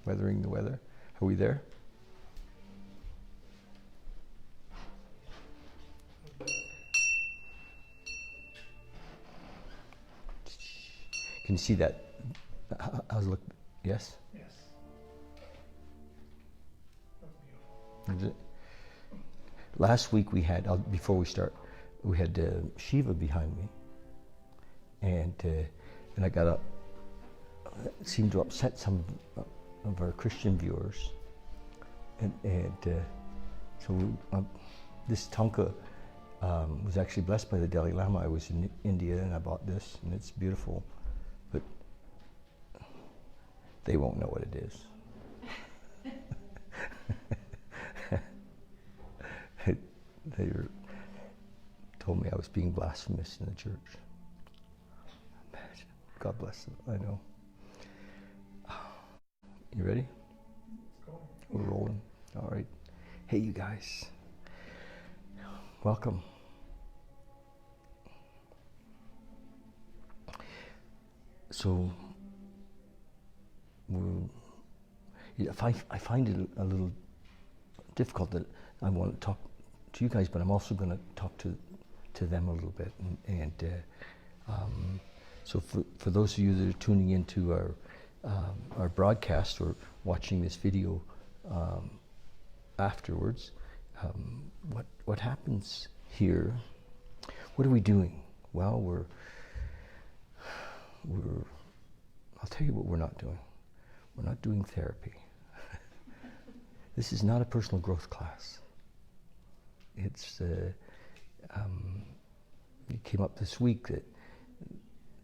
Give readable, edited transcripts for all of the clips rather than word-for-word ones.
Weathering the weather. Are we there? Can you see that? How's it look? Yes? Yes. Is it? Last week we had, before we start, we had Shiva behind me. And I got up. It seemed to upset some of our Christian viewers. So this Tonka was actually blessed by the Dalai Lama. I was in India and I bought this, and it's beautiful. But they won't know what it is. They told me I was being blasphemous in the church. Imagine. God bless them. I know. You ready? Let's go. We're rolling. All right. Hey, you guys. Welcome. So, I find it a little difficult that I want to talk to you guys, but I'm also going to talk to them a little bit. So for those of you that are tuning into our broadcast or watching this video afterwards, what happens here? What are we doing? Well, I'll tell you what we're not doing. We're not doing therapy. This is not a personal growth class. It's it came up this week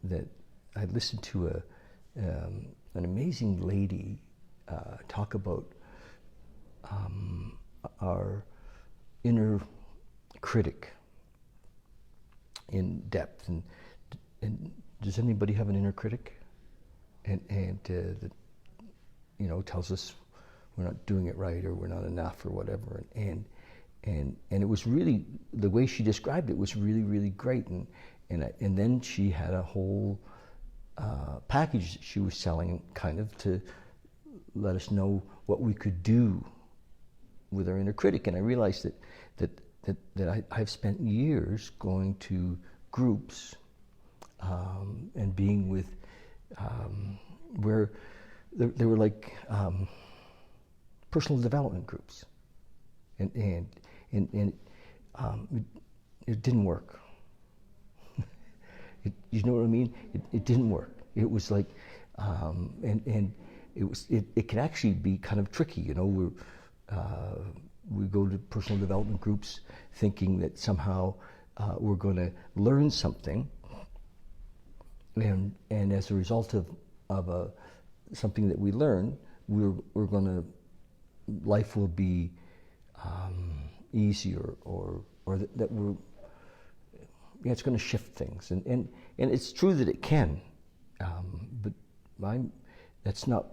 that I listened to an amazing lady talk about our inner critic in depth. And does anybody have an inner critic? And that, you know, tells us we're not doing it right or we're not enough or whatever. And it was really, the way she described it was really, really great. And then she had a whole package that she was selling, kind of to let us know what we could do with our inner critic. And I realized that I've spent years going to groups and being with where they were like personal development groups, and it didn't work. You know what I mean? It didn't work. It was like, and it can actually be kind of tricky. You know, we go to personal development groups thinking that somehow we're going to learn something, and as a result of something that we learn, we're going to, life will be easier, or that we're, yeah, it's going to shift things, and it's true that it can, but that's not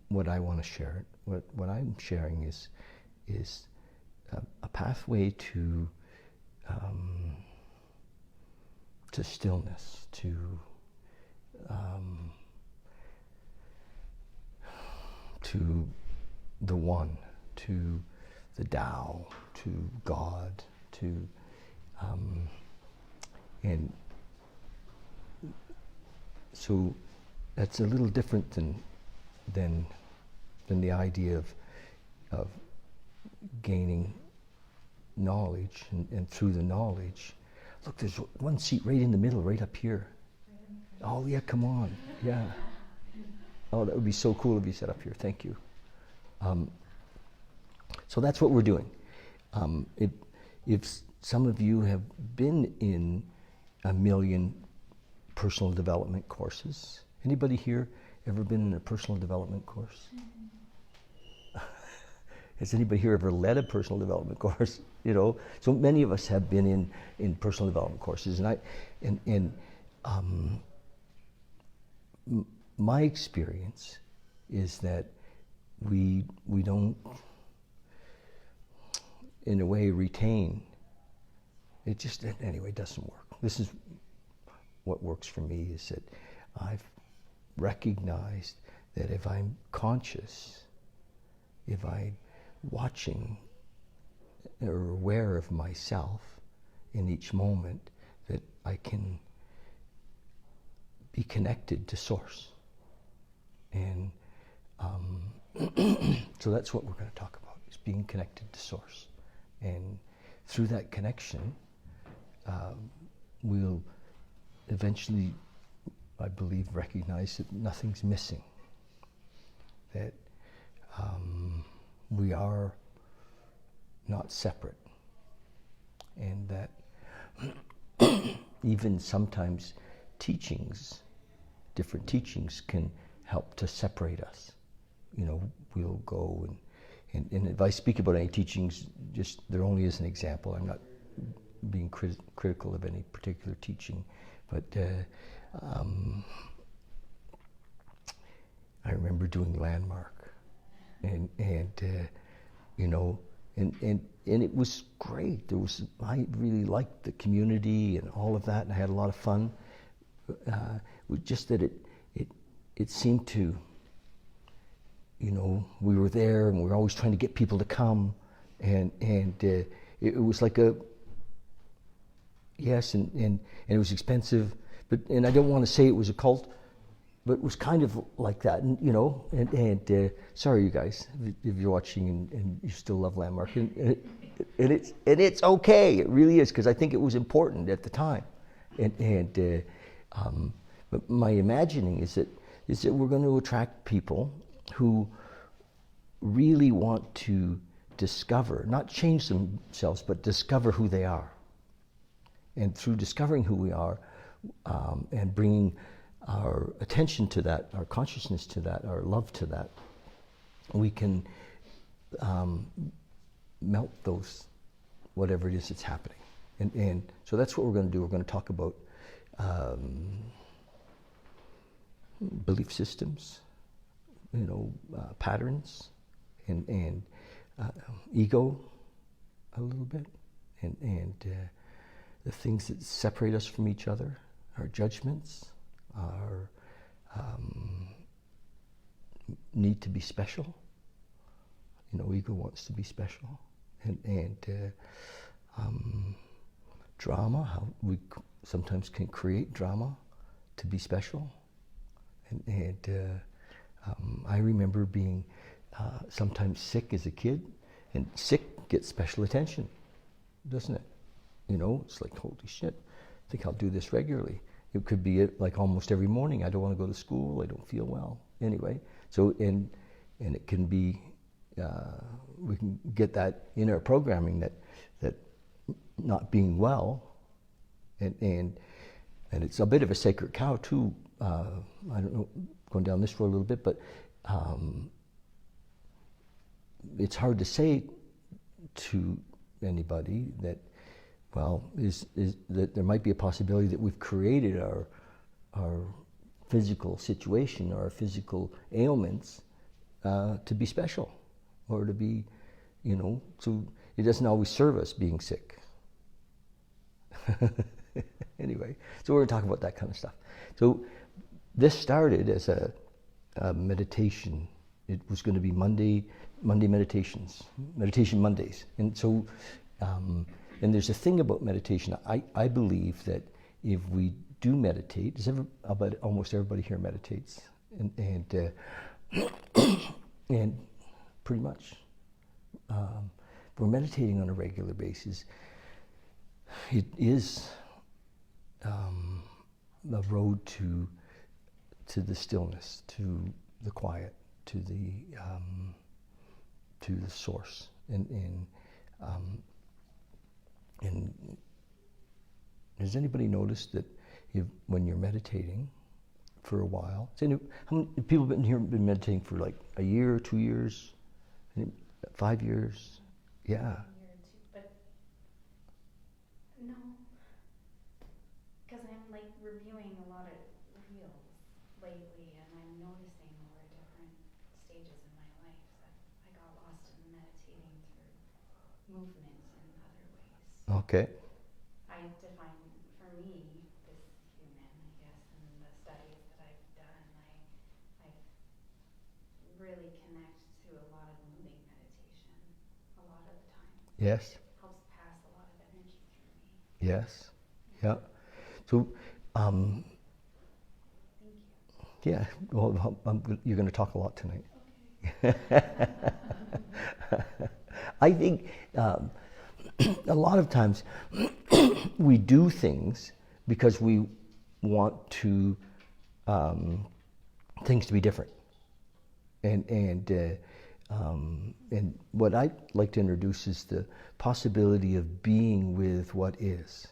what I want to share. What I'm sharing is a pathway to stillness, to the one, to the Tao, to God, to and so that's a little different than the idea of gaining knowledge, and through the knowledge. Look, there's one seat right in the middle, right up here. Oh yeah, come on, yeah. Oh, that would be so cool if you sat up here. Thank you. So that's what we're doing. If some of you have been in a million personal development courses, anybody here ever been in a personal development course? Has anybody here ever led a personal development course? You know, so many of us have been in personal development courses, and my experience is that we don't, in a way, retain. It just, anyway, doesn't work. This is what works for me, is that I've recognized that if I'm conscious, if I'm watching or aware of myself in each moment, that I can be connected to Source. And so that's what we're going to talk about, is being connected to Source. And through that connection, we'll eventually, I believe, recognize that nothing's missing. That we are not separate. And that even sometimes teachings, different teachings, can help to separate us. You know, we'll go and if I speak about any teachings, just there only is an example. I'm not being critical of any particular teaching, but I remember doing Landmark, and you know, and it was great. I really liked the community and all of that, and I had a lot of fun. It was just that it seemed to, you know, we were there and we were always trying to get people to come, and it was like a, yes, and it was expensive, and I don't want to say it was a cult, but it was kind of like that, and you know, and sorry you guys if you're watching and you still love Landmark, and it's okay, it really is, because I think it was important at the time, but my imagining is that we're going to attract people who really want to discover, not change themselves, but discover who they are. And through discovering who we are, and bringing our attention to that, our consciousness to that, our love to that, we can melt those, whatever it is that's happening. And so that's what we're going to do. We're going to talk about belief systems, you know, patterns, and ego a little bit, and the things that separate us from each other, our judgments, our need to be special. You know, ego wants to be special, and drama, how we sometimes can create drama to be special. And I remember being sometimes sick as a kid, and sick gets special attention, doesn't it? You know, it's like, holy shit, I think I'll do this regularly. It could be like almost every morning. I don't want to go to school, I don't feel well. Anyway, so, and it can be, we can get that in our programming, that not being well, and it's a bit of a sacred cow too. I don't know, going down this road a little bit, but it's hard to say to anybody that, well, is that there might be a possibility that we've created our physical situation, our physical ailments, to be special, or to be, you know, so it doesn't always serve us being sick. Anyway, so we're going to talk about that kind of stuff. So this started as a meditation. It was going to be Monday meditations, Meditation Mondays. And so, and there's a thing about meditation. I believe that if we do meditate, almost everybody here meditates, and pretty much, we're meditating on a regular basis. It is the road to the stillness, to the quiet, to the source, and has anybody noticed that when you're meditating for a while, how many people been here been meditating for like a year, 2 years, 5 years? Yeah. But no, because I'm like reviewing a lot of reels lately, and I'm noticing there were different stages in my life that I got lost in meditating through movement in other ways. Okay. I define, for me, this human, I guess, and the studies that I've done, I've do a lot of moving meditation a lot of the time. Yes. Helps pass a lot of energy through me. Yes. Yeah. So, Thank you. yeah. Well, you're going to talk a lot tonight. Okay. I think a lot of times we do things because we want to things to be different, and what I like to introduce is the possibility of being with what is,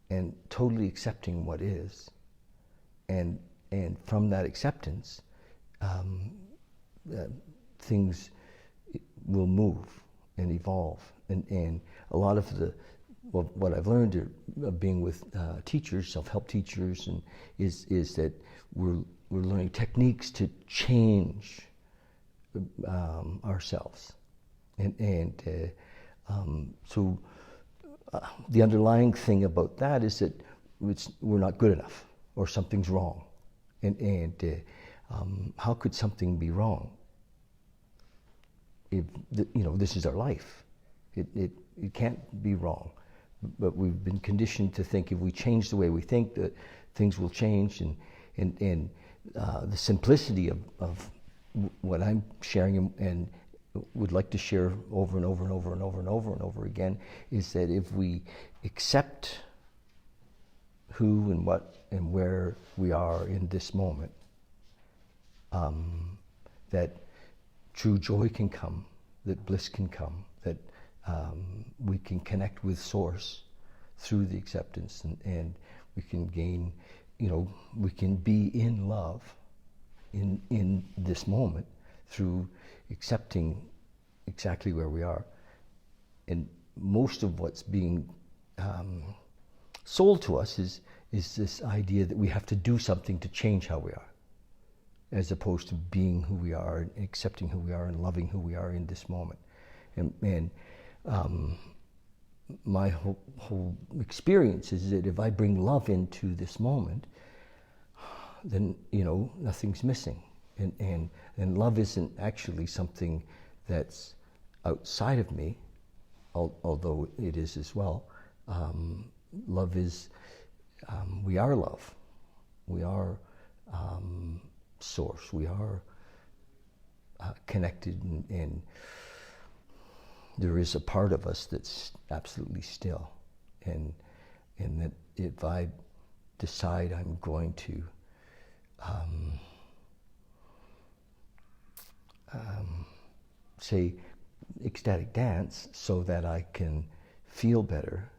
and totally accepting what is, and from that acceptance, things will move and evolve, and a lot of what I've learned being with teachers, self-help teachers, and is that we're learning techniques to change ourselves, and so the underlying thing about that is that we're not good enough, or something's wrong, and how could something be wrong? If this is our life, it can't be wrong. But we've been conditioned to think if we change the way we think, that things will change, and the simplicity of what I'm sharing and would like to share over and over and over and over and over and over again is that if we accept who and what and where we are in this moment, that true joy can come, that bliss can come, that we can connect with Source through the acceptance, and we can gain, we can be in love in this moment through accepting exactly where we are. And most of what's being sold to us is this idea that we have to do something to change how we are, as opposed to being who we are and accepting who we are and loving who we are in this moment. And my whole experience is that if I bring love into this moment, then nothing's missing, and love isn't actually something that's outside of me, although it is as well. Love is, we are love, we are Source, we are connected, and there is a part of us that's absolutely still, and that if I decide I'm going to say ecstatic dance so that I can feel better,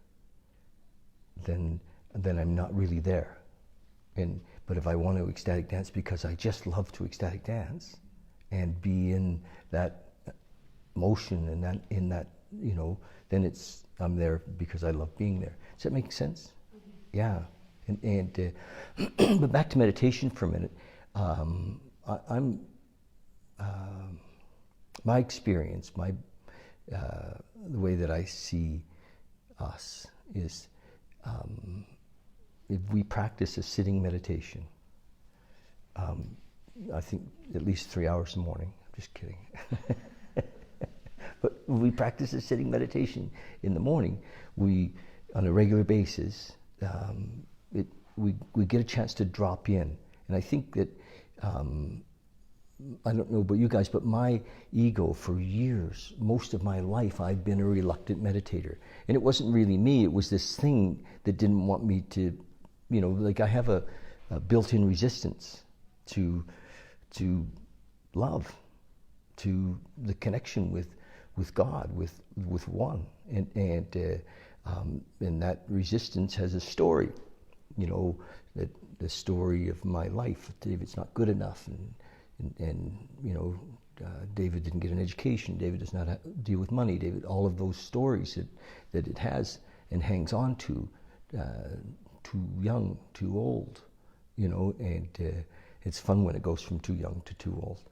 then I'm not really there. But if I want to ecstatic dance because I just love to ecstatic dance and be in that motion and in that, then I'm there because I love being there. Does that make sense? Mm-hmm. Yeah. And but back to meditation for a minute. I'm my experience, the way that I see us is, if we practice a sitting meditation, I think at least 3 hours in the morning. I'm just kidding. But when we practice a sitting meditation in the morning, we, on a regular basis, we get a chance to drop in. And I think that, I don't know about you guys, but my ego for years, most of my life, I've been a reluctant meditator. And it wasn't really me, it was this thing that didn't want me to, like I have a built-in resistance to love, to the connection with God, with one. And that resistance has a story, that the story of my life. David's not good enough, and David didn't get an education. David does not deal with money. David, all of those stories that it has and hangs on to, too young, too old, and it's fun when it goes from too young to too old.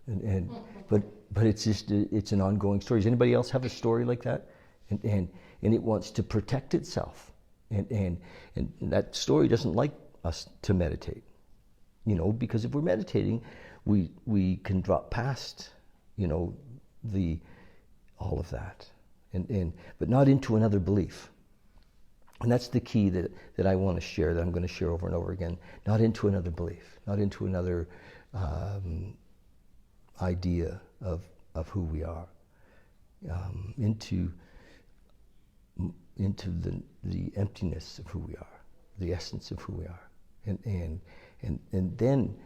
But it's just it's an ongoing story. Does anybody else have a story like that? And it wants to protect itself, and that story doesn't like us to meditate, because if we're meditating, we can drop past you know, all of that, but not into another belief. And that's the key that I want to share, that I'm going to share over and over again. Not into another belief, not into another idea of who we are, into the emptiness of who we are, the essence of who we are, and then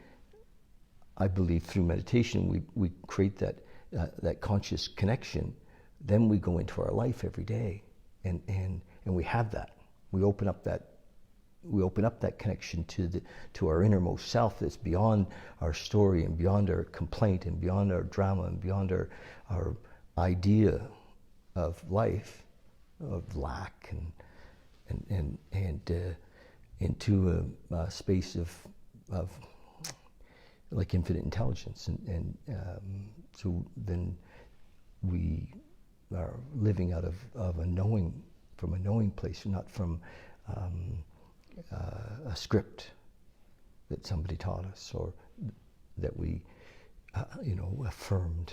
I believe through meditation we create that conscious connection. Then we go into our life every day, and we have that. We open up that connection to our innermost self that's beyond our story and beyond our complaint and beyond our drama and beyond our idea of life, of lack, and into a space of like infinite intelligence, and so then we are living out of a knowing, from a knowing place, not from a script that somebody taught us or that we affirmed,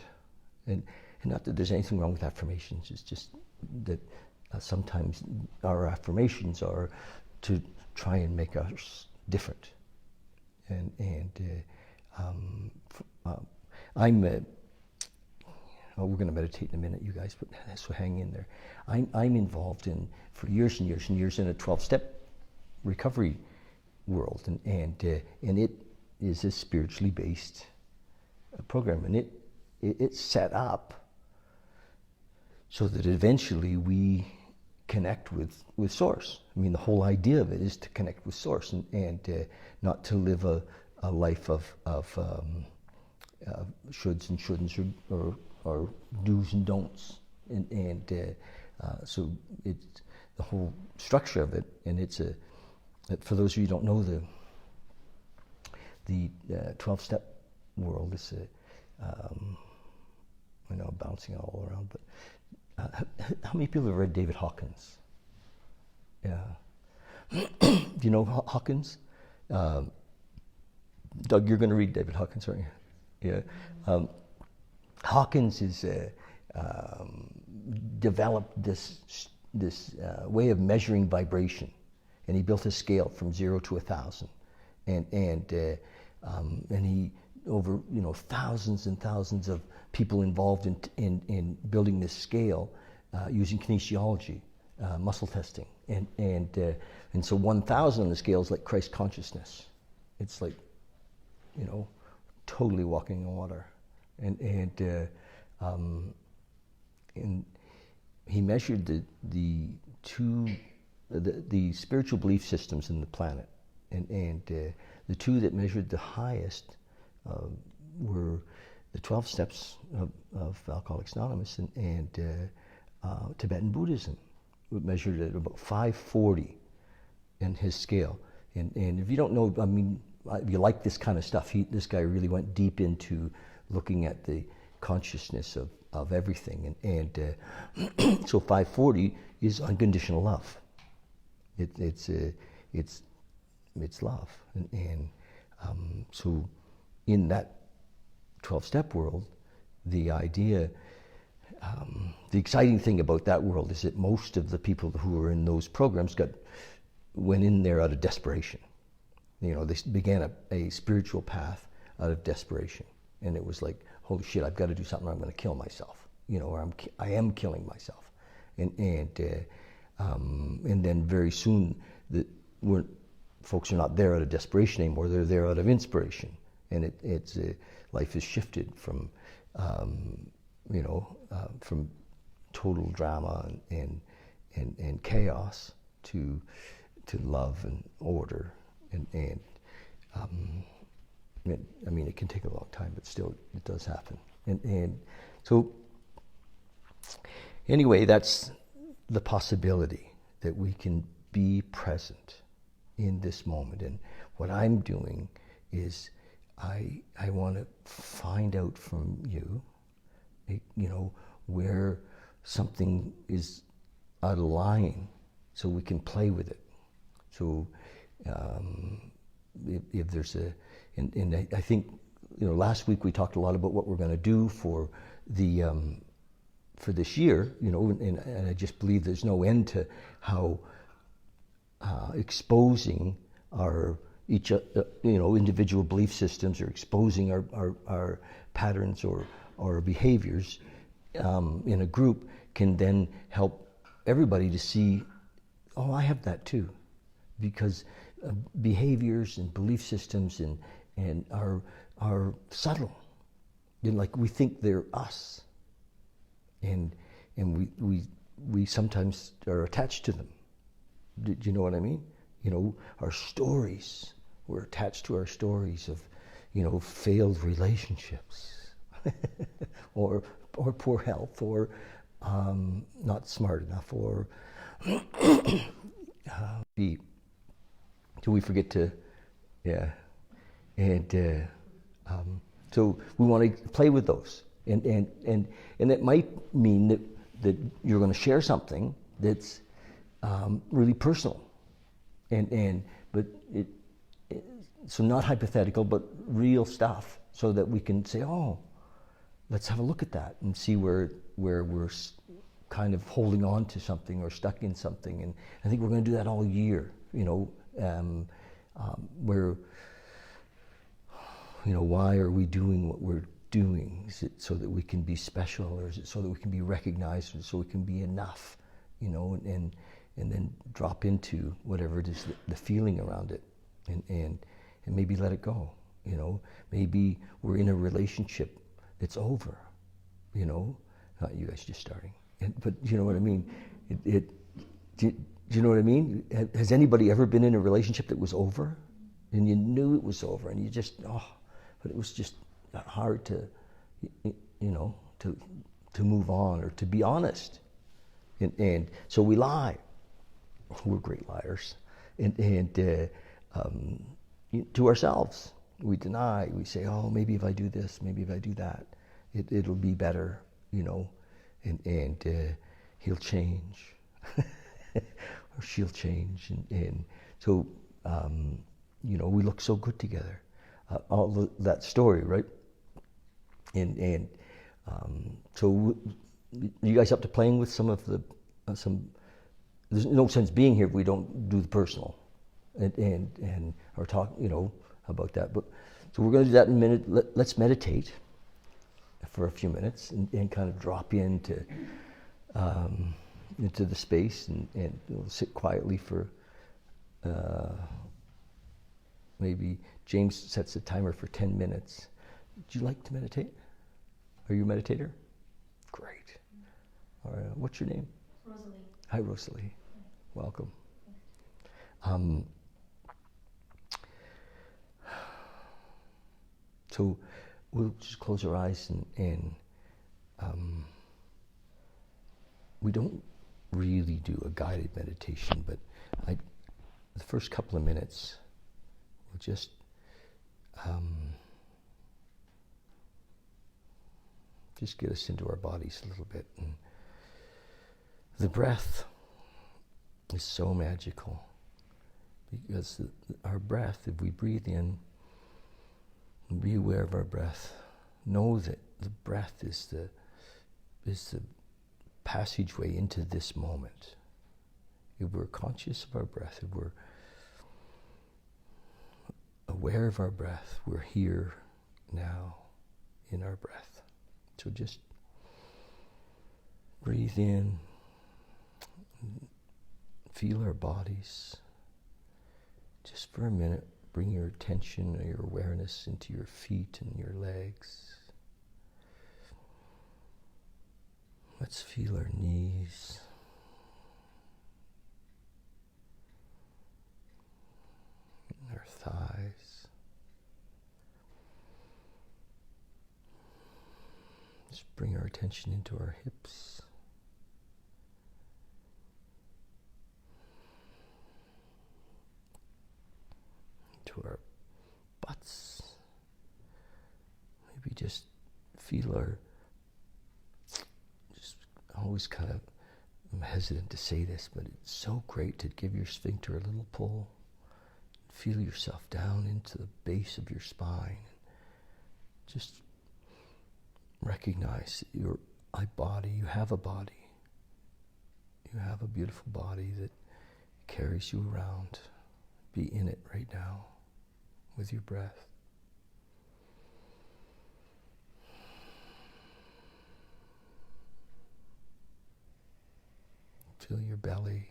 and not that there's anything wrong with affirmations. It's just that sometimes our affirmations are to try and make us different, and we're going to meditate in a minute, you guys, but so hang in there. I'm involved for years and years and years in a 12-step recovery world, and it is a spiritually based program, and it's set up so that eventually we connect with Source. I mean, the whole idea of it is to connect with Source, and not to live a life of shoulds and shouldn'ts or do's and don'ts, and so it's the whole structure of it. And it's for those of you who don't know the 12-step world, is I know I'm bouncing all around, but how many people have read David Hawkins? Yeah. Do you know Hawkins? Doug, you're going to read David Hawkins, aren't you? Yeah. Hawkins is developed this way of measuring vibration, and he built a scale from 0 to 1,000, and he over thousands and thousands of people involved in building this scale using kinesiology, muscle testing, and so 1,000 on the scale is like Christ consciousness. It's like totally walking on water. And he measured the spiritual belief systems in the planet, and the two that measured the highest were the 12 steps of Alcoholics Anonymous and Tibetan Buddhism. It measured at about 540 in his scale. And if you don't know, I mean, if you like this kind of stuff, this guy really went deep into looking at the consciousness of everything, and so 540 is unconditional love. It's love, and so in that 12-step world, the idea, the exciting thing about that world is that most of the people who were in those programs went in there out of desperation. They began a spiritual path out of desperation. And it was like, holy shit, I've got to do something or I'm going to kill myself, or I am killing myself. And then very soon, folks are not there out of desperation anymore, they're there out of inspiration. And life has shifted from, from total drama and chaos to love and order. I mean, it can take a long time, but still, it does happen. And so, anyway, that's the possibility that we can be present in this moment. And what I'm doing is I want to find out from you, where something is out of line so we can play with it. So if there's and I think last week we talked a lot about what we're going to do for the for this year, and I just believe there's no end to how exposing our individual belief systems, or exposing our patterns or our behaviors in a group can then help everybody to see, oh, I have that too, because behaviors and belief systems and are subtle. Like we think they're us, and we sometimes are attached to them. Do you know what I mean? Our stories. We're attached to our stories of, failed relationships, or poor health, or not smart enough, or till we forget to, yeah, and so we want to play with those, and it might mean that you're going to share something that's really personal, but so not hypothetical, but real stuff, so that we can say, oh, let's have a look at that and see where we're kind of holding on to something or stuck in something. And I think we're going to do that all year, where, why are we doing what we're doing? Is it so that we can be special, or is it so that we can be recognized, or so we can be enough, and then drop into whatever it is, the feeling around it, and maybe let it go. Maybe we're in a relationship that's over, not you guys just starting, but you know what I mean. Do you know what I mean? Has anybody ever been in a relationship that was over, and you knew it was over, and you just but it was just hard to to move on, or to be honest, and so we lie. We're great liars, and to ourselves we deny. We say, oh, maybe if I do this, maybe if I do that, it'll be better, and he'll change, or she'll change, and so we look so good together. All that story, right? And so you guys up to playing with some of the there's no sense being here if we don't do the personal and or talk about that. But so we're going to do that in a minute. Let's meditate for a few minutes and kind of drop into the space, and sit quietly for maybe James sets a timer for 10 minutes. Would you like to meditate? Are you a meditator? Great. All right. What's your name? Rosalie. Hi, Rosalie. Welcome. So we'll just close our eyes, and we don't really do a guided meditation, but the first couple of minutes we'll just get us into our bodies a little bit. And the breath is so magical, because our breath, if we breathe in, be aware of our breath, know that the breath is the passageway into this moment. If we're conscious of our breath, if we're aware of our breath, we're here now in our breath. So just breathe in, feel our bodies. Just for a minute, bring your attention or your awareness into your feet and your legs. Let's feel our knees. Our thighs. Just bring our attention into our hips. To our butts. Maybe just feel our, just always kind of, I'm hesitant to say this, but it's so great to give your sphincter a little pull. Feel yourself down into the base of your spine. Just recognize that you're a body, you have a body. You have a beautiful body that carries you around. Be in it right now with your breath. Feel your belly,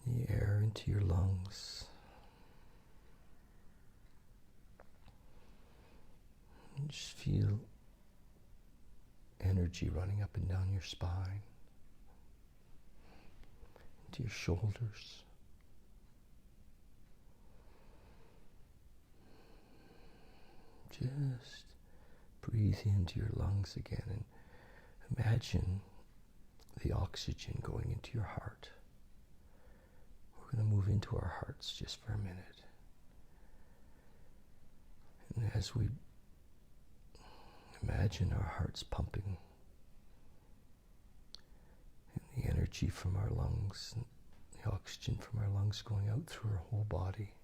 the air into your lungs. And just feel energy running up and down your spine, into your shoulders. Just breathe into your lungs again and imagine the oxygen going into your heart. We're going to move into our hearts just for a minute. And as we imagine our hearts pumping, and the energy from our lungs, and the oxygen from our lungs going out through our whole body,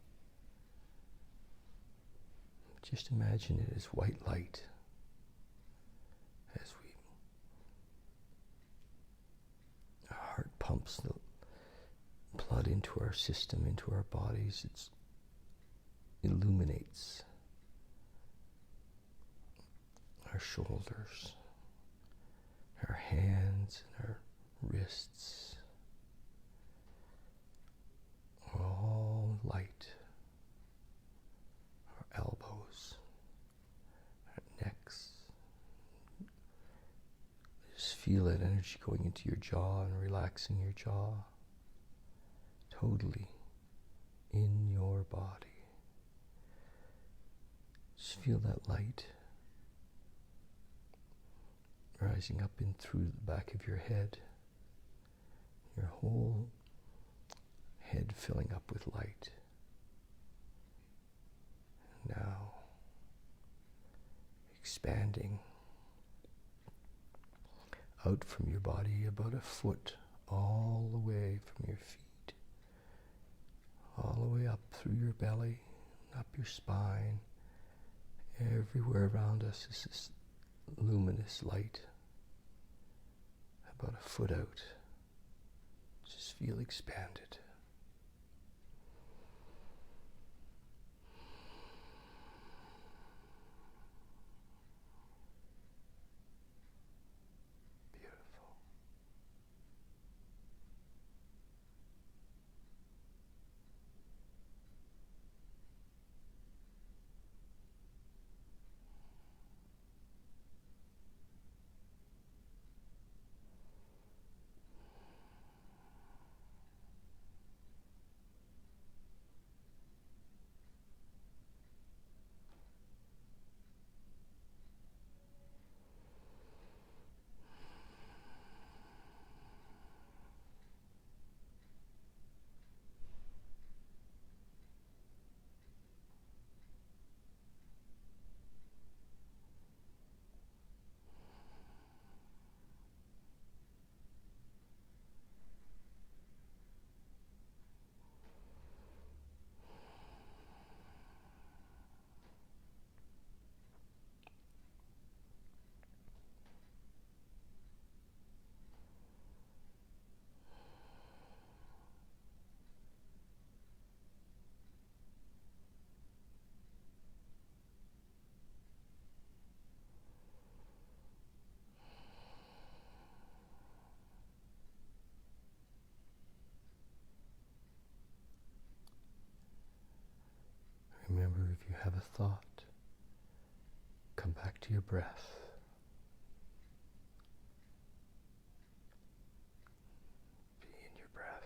just imagine it as white light as our heart pumps the blood into our system, into our bodies. It illuminates our shoulders, our hands, and our wrists are all light. Our elbows, our necks. Just feel that energy going into your jaw and relaxing your jaw. Totally in your body. Just feel that light rising up in through the back of your head. Your whole head filling up with light. And now expanding out from your body about a foot, all the way from your feet, all the way up through your belly, up your spine. Everywhere around us is this luminous light, about a foot out. Just feel expanded. Beautiful. Remember, if you have a thought, come back to your breath. Be in your breath.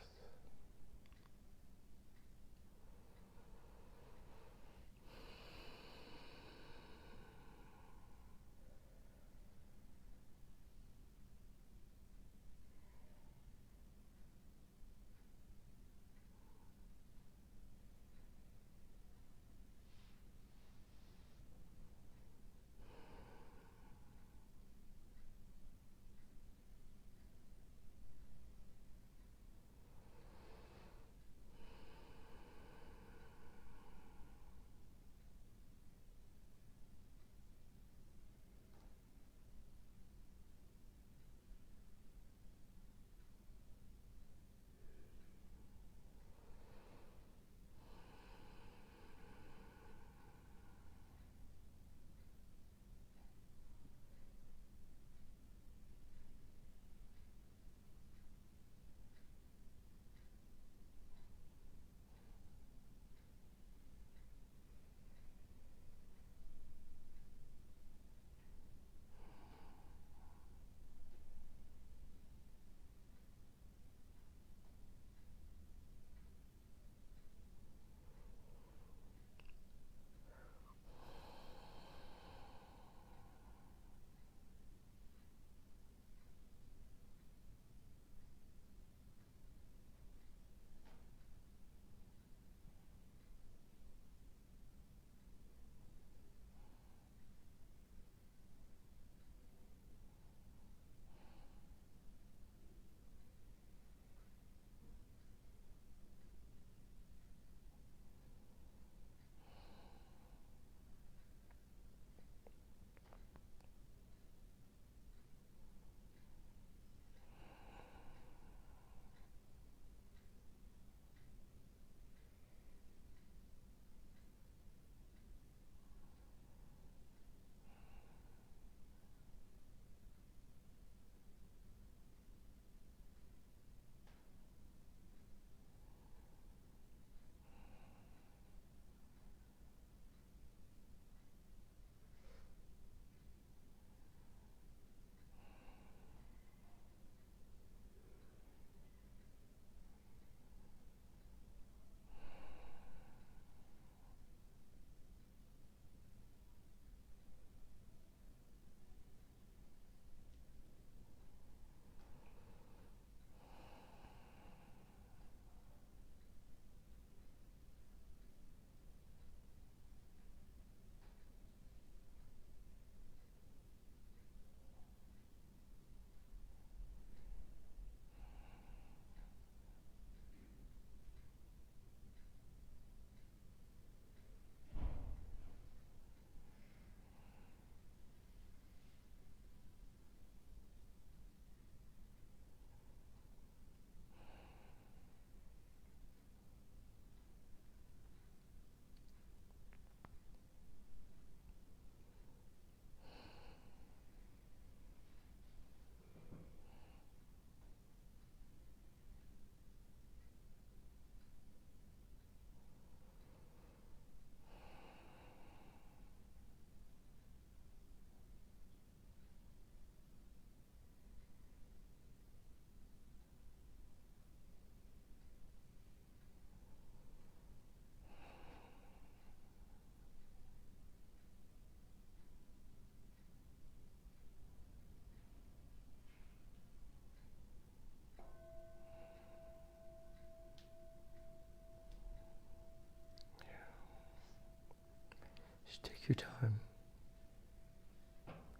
Take your time.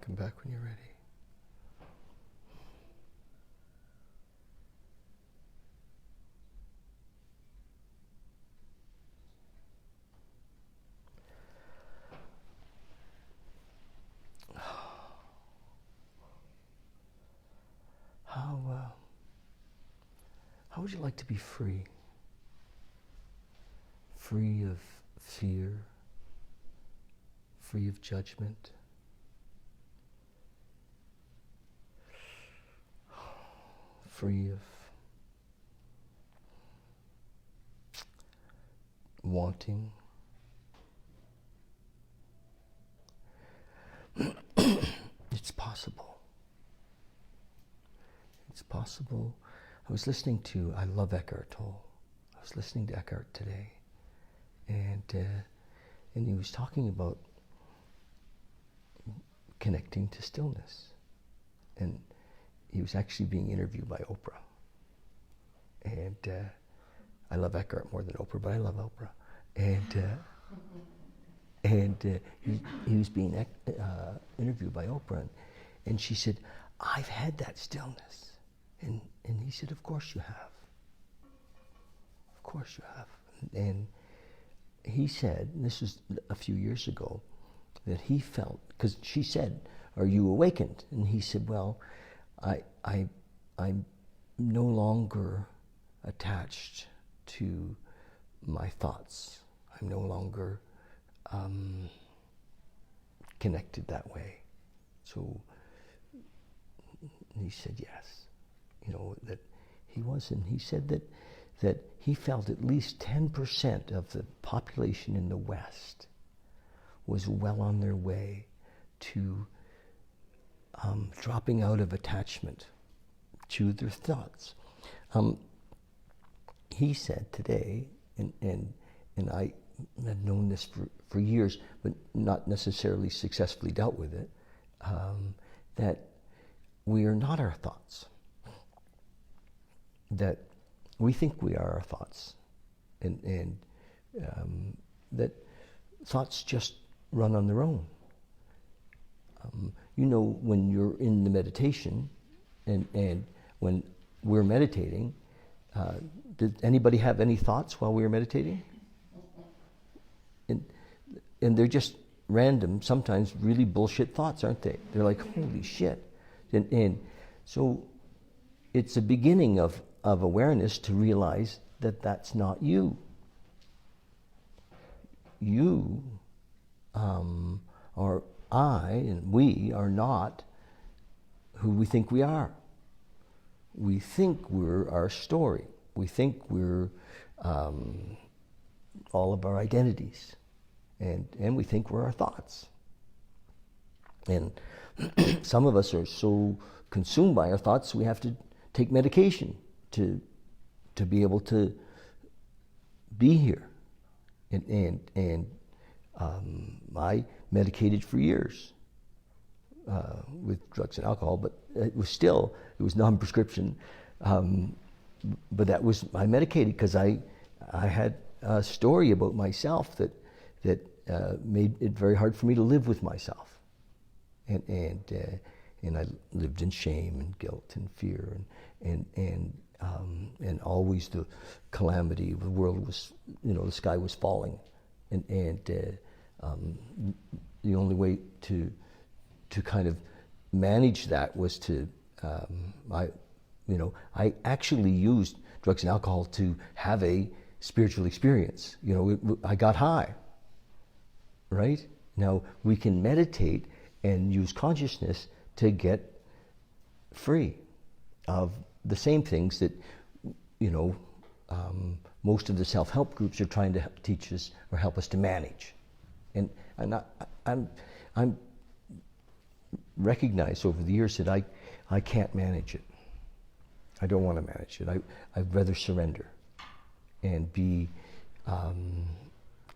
Come back when you're ready. How would you like to be free? Free of fear, free of judgment, free of wanting. It's possible. It's possible. I was listening to, I love Eckhart Tolle. I was listening to Eckhart today, and he was talking about connecting to stillness. And he was actually being interviewed by Oprah. And I love Eckhart more than Oprah, but I love Oprah. And he was being interviewed by Oprah, and she said, "I've had that stillness." And he said, "Of course you have. Of course you have." And he said, and this was a few years ago, that he felt, because she said, "Are you awakened?" And he said, "Well, I'm no longer attached to my thoughts. I'm no longer connected that way." So he said yes. You know, that he was, and he said that he felt at least 10% of the population in the West was well on their way to dropping out of attachment to their thoughts. He said today, and I had known this for years, but not necessarily successfully dealt with it, that we are not our thoughts. That we think we are our thoughts, and that thoughts just run on their own. You know, when you're in the meditation, and when we're meditating, did anybody have any thoughts while we were meditating? And they're just random, sometimes really bullshit thoughts, aren't they? They're like, holy shit. And so it's a beginning of awareness to realize that that's not you. You or I and we are not who we think we are. We think we're our story. We think we're all of our identities. And we think we're our thoughts. And some of us are so consumed by our thoughts, we have to take medication to be able to be here. And I medicated for years with drugs and alcohol, but it was non-prescription. But I medicated because I had a story about myself that made it very hard for me to live with myself. And I lived in shame and guilt and fear and always the calamity. The world was, the sky was falling, and the only way to kind of manage that was to I actually used drugs and alcohol to have a spiritual experience. I got high. Right? Now we can meditate and use consciousness to get free of the same things that, most of the self-help groups are trying to teach us or help us to manage. And I'm recognized over the years that I can't manage it. I don't want to manage it. I'd rather surrender and be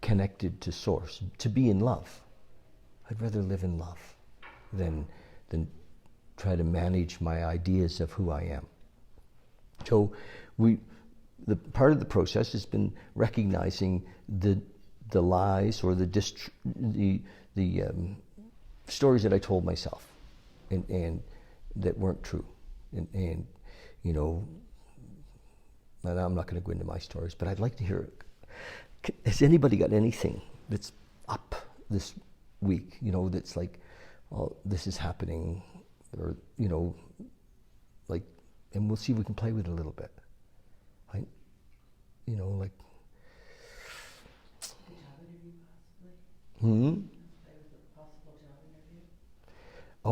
connected to Source, to be in love. I'd rather live in love than try to manage my ideas of who I am. So the part of the process has been recognizing the the lies or the stories that I told myself, and that weren't true, and you know, and I'm not going to go into my stories, but I'd like to hear. Has anybody got anything that's up this week? You know, that's like, oh, this is happening, or you know, like, and we'll see if we can play with it a little bit. Like, you know, like. A job interview, possibly. Hmm. Play with a possible job interview.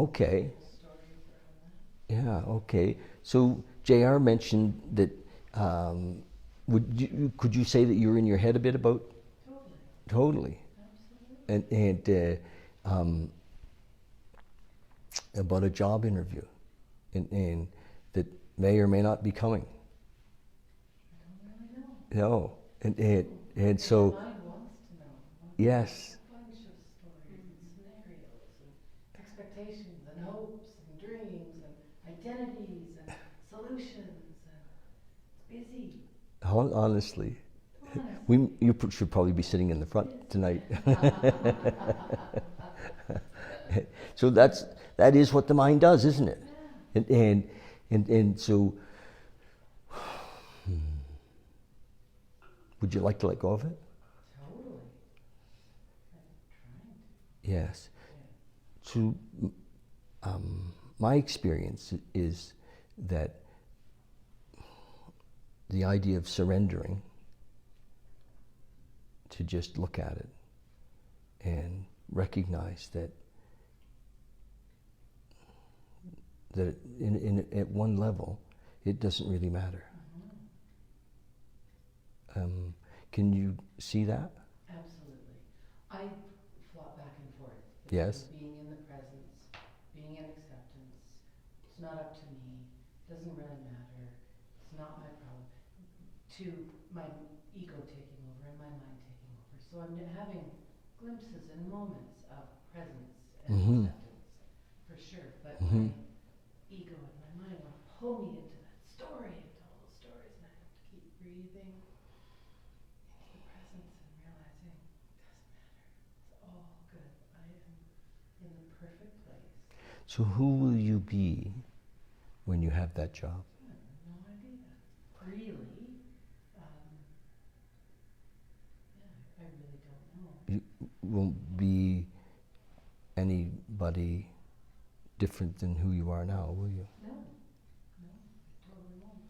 Okay. Stories around that. Yeah. Okay. So JR mentioned that. Could you say that you're in your head a bit about? Totally. Totally. Absolutely. And about a job interview, and that may or may not be coming. I don't really know. No. And so. My mind wants to know. Yes. A bunch of stories and scenarios and expectations and hopes and dreams and identities and solutions, and it's busy. Honestly. Honestly. You should probably be sitting in the front tonight. So that is what the mind does, isn't it? Yeah. And so, would you like to let go of it? Totally. I'm trying to. Yes. Yeah. So, my experience is that the idea of surrendering, to just look at it and recognize that at one level, it doesn't really matter. Can you see that? Absolutely. I flop back and forth between Yes. being in the presence, being in acceptance. It's not up to me. Doesn't really matter. It's not my problem. To my ego taking over and my mind taking over. So I'm having glimpses and moments of presence and Mm-hmm. acceptance, for sure. But Mm-hmm. my ego and my mind want to pull me into that story, into all those stories, and I have to keep breathing into the presence and realizing it doesn't matter. It's all good. I am in the perfect place. So who will you be when you have that job? I have no idea. Really? I really don't know. You won't be anybody different than who you are now, will you? No, I totally won't.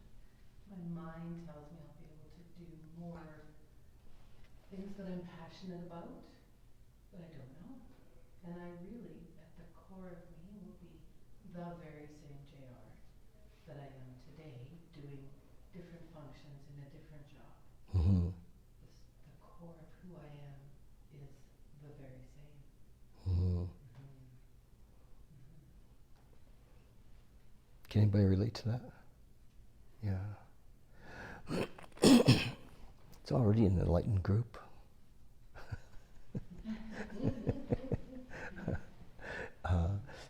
My mind tells me I'll be able to do more things that I'm passionate about, but I don't know. And I really, at the core of me, will be the very same JR that I am today, doing different functions in a different job. Mm-hmm. The core of who I am is the very same. Mm-hmm. Can anybody relate to that? Yeah. It's already an enlightened group.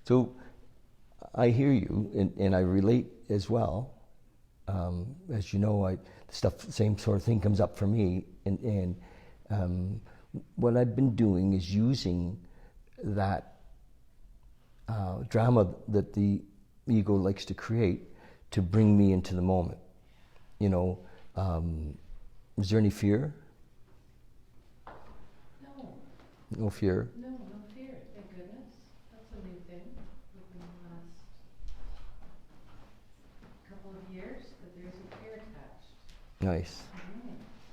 So I hear you, and I relate as well. As you know, same sort of thing comes up for me, and what I've been doing is using that drama that the ego likes to create to bring me into the moment. You know, is there any fear? No. No fear. No fear, thank goodness. That's a new thing within the last couple of years, that there's a fear attached. Nice.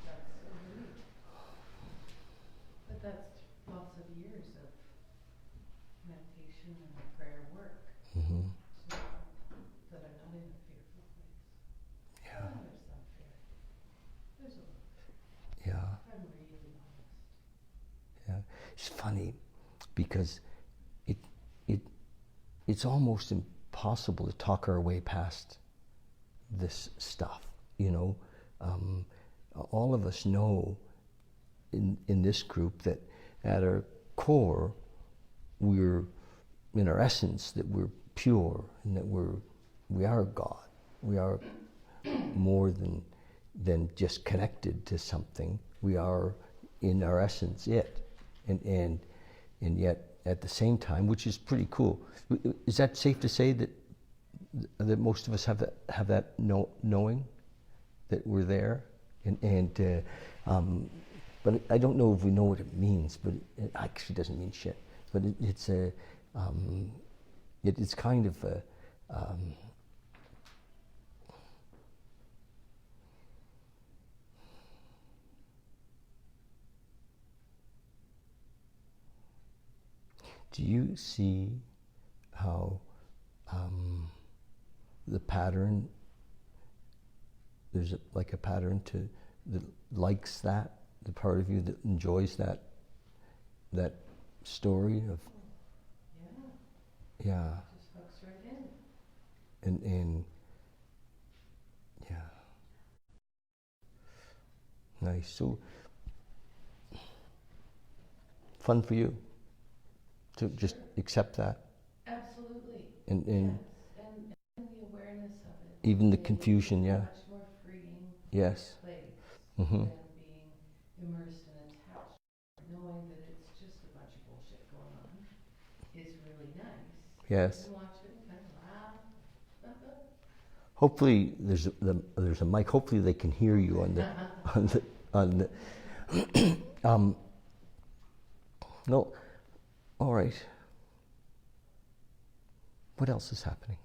That's a relief. But that's lots of years of meditation and prayer work. Mm-hmm. So that I'm not in a fearful place. Yeah. Oh, there's some fear. There's a little bit. Yeah. I'm really honest. Yeah. It's funny because it's almost impossible to talk our way past this stuff. You know, all of us know in this group that at our core, we're in our essence that we're pure and that we are God. We are more than just connected to something. We are in our essence it, and yet at the same time, which is pretty cool. Is that safe to say that most of us have that knowing that we're there, but I don't know if we know what it means. But it actually doesn't mean shit. But it's kind of a, do you see how the pattern, there's like a pattern that likes that, the part of you that enjoys that story of, yeah, Just hooks right in. and yeah, nice. So fun for you to just accept that, Absolutely. and Yes. And the awareness of it. even the being confusion, a yeah, much more freeing yes, place mm-hmm. than being immersed and attached. Knowing that it's just a bunch of bullshit going on is really nice. Yes. You can watch it and kind of laugh. Hopefully there's a mic. Hopefully they can hear you on the no. All right. What else is happening?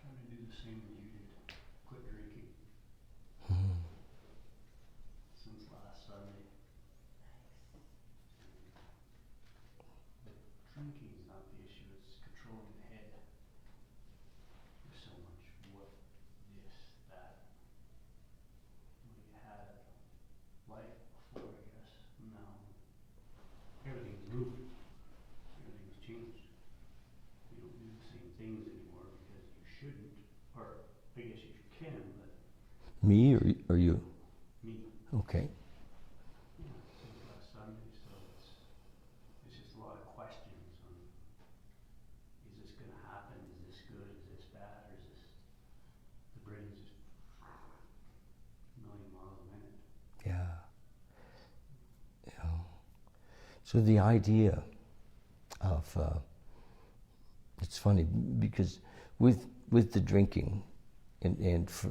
Trying to do the same that you did. Quit drinking. Since last Sunday. But drinking is not the issue, it's controlling the head. There's so much what, this, that. We had life before, I guess. Now everything's moving. Everything's changed. You don't do the same things anymore because you shouldn't. Or I guess you can, but Me or you? me. Okay. Yeah, since last Sunday, so it's just a lot of questions on, is this gonna happen, is this good, is this bad, or is this, the brain's just a million miles a minute. Yeah. Yeah. So the idea of it's funny because with the drinking and for,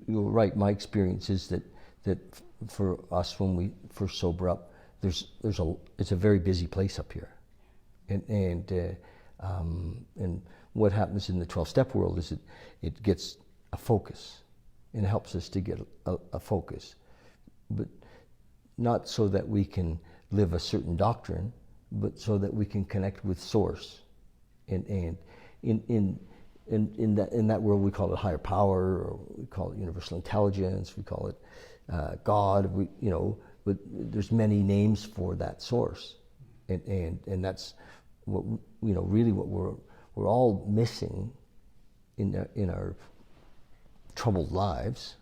you're right. My experience is that for us when we first sober up, it's a very busy place up here, and what happens in the 12-step world is it gets a focus, and it helps us to get a focus, but not so that we can live a certain doctrine, but so that we can connect with Source, and in that world we call it higher power, or we call it universal intelligence, we call it God, but there's many names for that source, and that's what really what we're all missing in our troubled lives,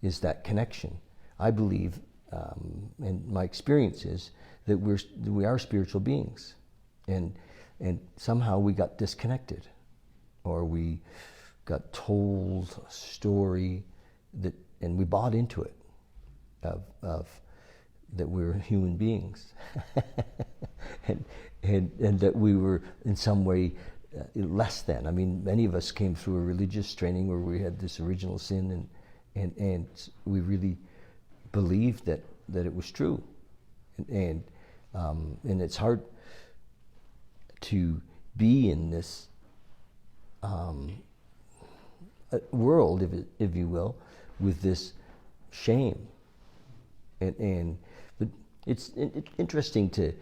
is that connection. I believe, and my experience is that we are spiritual beings, and somehow we got disconnected, or we got told a story and we bought into it, of that we're human beings, and that we were in some way less than. I mean, many of us came through a religious training where we had this original sin, and we really believed that it was true, and it's hard to be in this world, if you will, with this shame, but it's interesting to.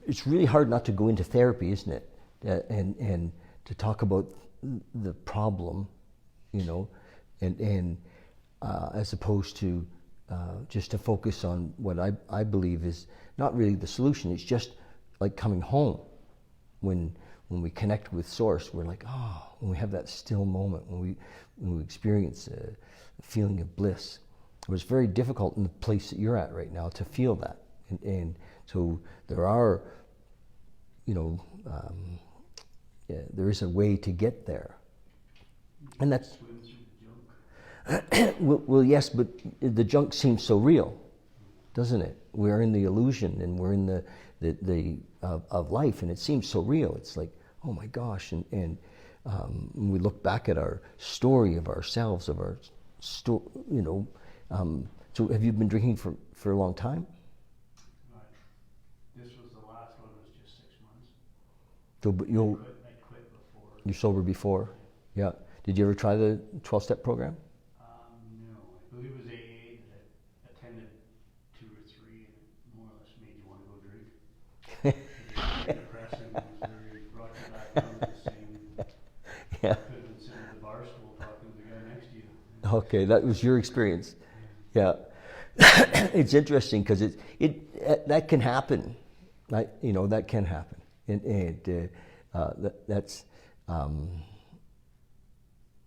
It's really hard not to go into therapy, isn't it? And to talk about the problem, and as opposed to just to focus on what I believe is not really the solution. It's just like coming home. When we connect with Source, we're like, when we have that still moment, when we experience a feeling of bliss. It was very difficult in the place that you're at right now to feel that, and so there are you know, yeah, there is a way to get there. And that's, Swim through the junk. well, yes, but the junk seems so real, doesn't it? We're in the illusion, and we're in the of life, and it seems so real. It's like, oh my gosh, and when we look back at our story of ourselves, of our you know. So have you been drinking for a long time? This was the last one. Was just 6 months. So, but I quit before. you're sober before, yeah. Did you ever try the 12-step program? No, I believe it was AA that I attended 2 or 3, and it more or less made you want to go drink. It was very depressing. It was very brought you back down to the same. Yeah. Could have been sitting at the bar stool talking to the guy next to you. Okay, that was your experience. Yeah. It's interesting because that can happen. You know, that can happen, and that's.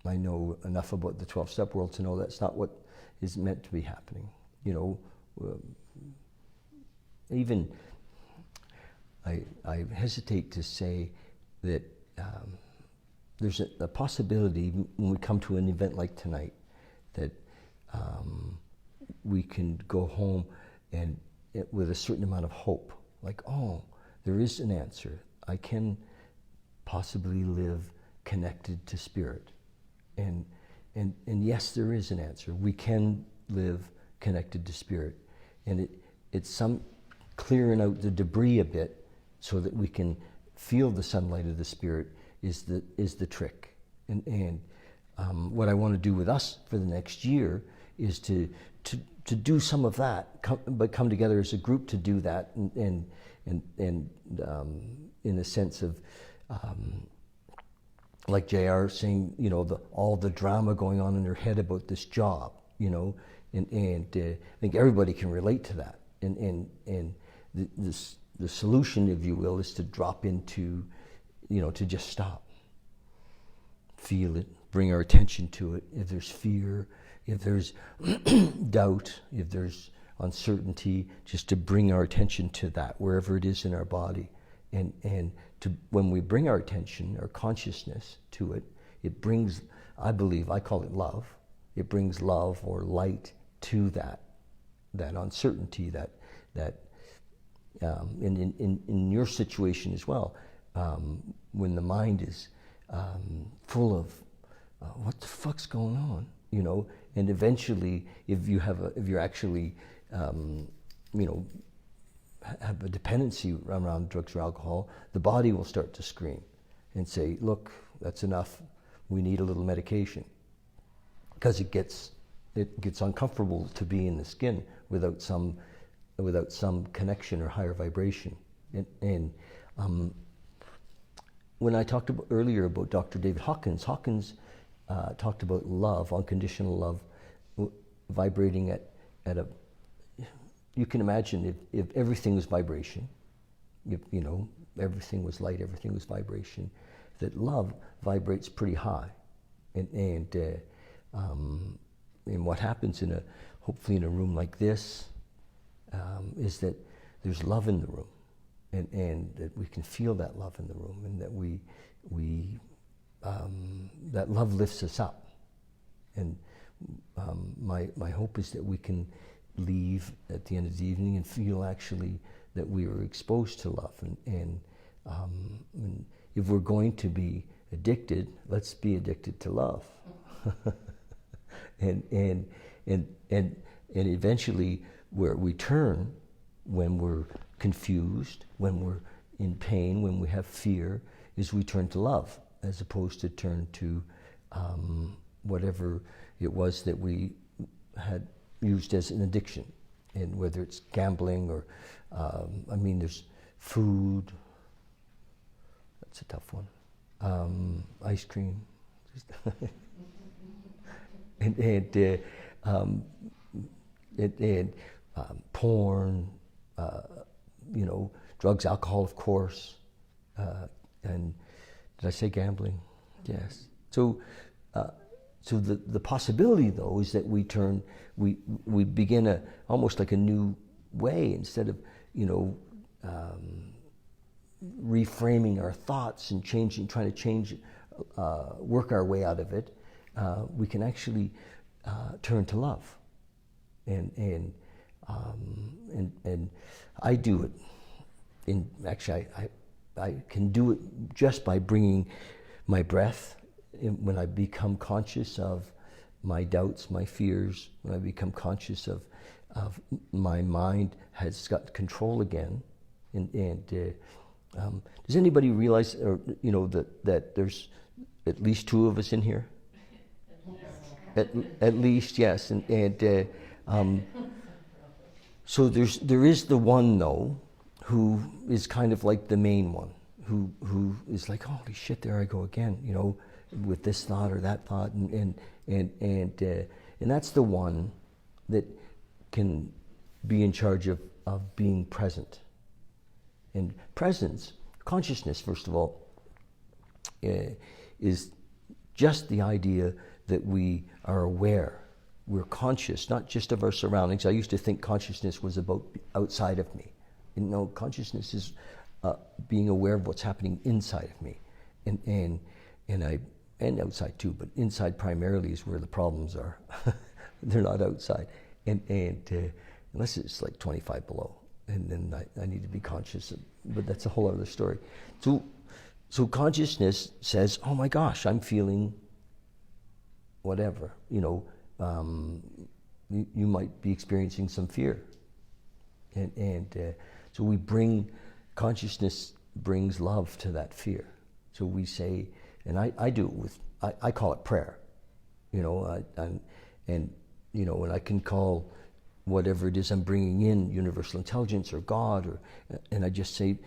I know enough about the 12-step world to know that's not what is meant to be happening. You know, even I hesitate to say that there's a possibility when we come to an event like tonight that we can go home and with a certain amount of hope, like, oh, there is an answer. I can possibly live connected to spirit. And yes, there is an answer. We can live connected to spirit. And it's some clearing out the debris a bit so that we can feel the sunlight of the spirit is the trick. And what I want to do with us for the next year is to do some of that, but come together as a group to do that, and in the sense of like JR saying, you know, all the drama going on in their head about this job, you know, and I think everybody can relate to that. And the solution, if you will, is to drop into, you know, to just stop, feel it, bring our attention to it. If there's fear, if there's doubt, if there's uncertainty, just to bring our attention to that wherever it is in our body, and to when we bring our attention, our consciousness to it, it brings, I believe, I call it love. It brings love or light to that uncertainty, in your situation as well, when the mind is full of what the fuck's going on, you know, and eventually, if you're actually, you know, have a dependency around drugs or alcohol, the body will start to scream and say, look, that's enough, we need a little medication. Because it gets uncomfortable to be in the skin without some connection or higher vibration. And when I talked earlier about Dr. David Hawkins talked about love, unconditional love, vibrating at a. You can imagine if everything was vibration, if, you know, everything was light, everything was vibration, that love vibrates pretty high, and what happens hopefully in a room like this, is that there's love in the room, and that we can feel that love in the room, and that we that love lifts us up, and my hope is that we can leave at the end of the evening and feel actually that we were exposed to love, and if we're going to be addicted, let's be addicted to love. and eventually where we turn when we're confused, when we're in pain, when we have fear, is we turn to love as opposed to turn to whatever it was that we had used as an addiction, and whether it's gambling or, there's food. That's a tough one. Ice cream, and porn, drugs, alcohol, of course, and did I say gambling? Yes. So the possibility, though, is that we begin almost like a new way, instead of, reframing our thoughts and trying to change, work our way out of it, we can actually turn to love. And I do it. I can do it just by bringing my breath. When I become conscious of my doubts, my fears, when I become conscious of my mind has got control again, does anybody realize, or that there's at least two of us in here? At least, yes, so there is the one though, who is kind of like the main one, who is like, holy shit, there I go again, with this thought or that thought, and that's the one that can be in charge of being present. And presence, consciousness, first of all, is just the idea that we are aware. We're conscious, not just of our surroundings. I used to think consciousness was about outside of me. Consciousness is being aware of what's happening inside of me, and outside too. But inside primarily is where the problems are. They're not outside, and unless it's like 25 below, and then I need to be conscious. But that's a whole other story. So consciousness says, "Oh my gosh, I'm feeling whatever." You might be experiencing some fear, and so we bring consciousness brings love to that fear. So we say, and I do it with I call it prayer, and I can call whatever it is I'm bringing in, universal intelligence or God, and I just say,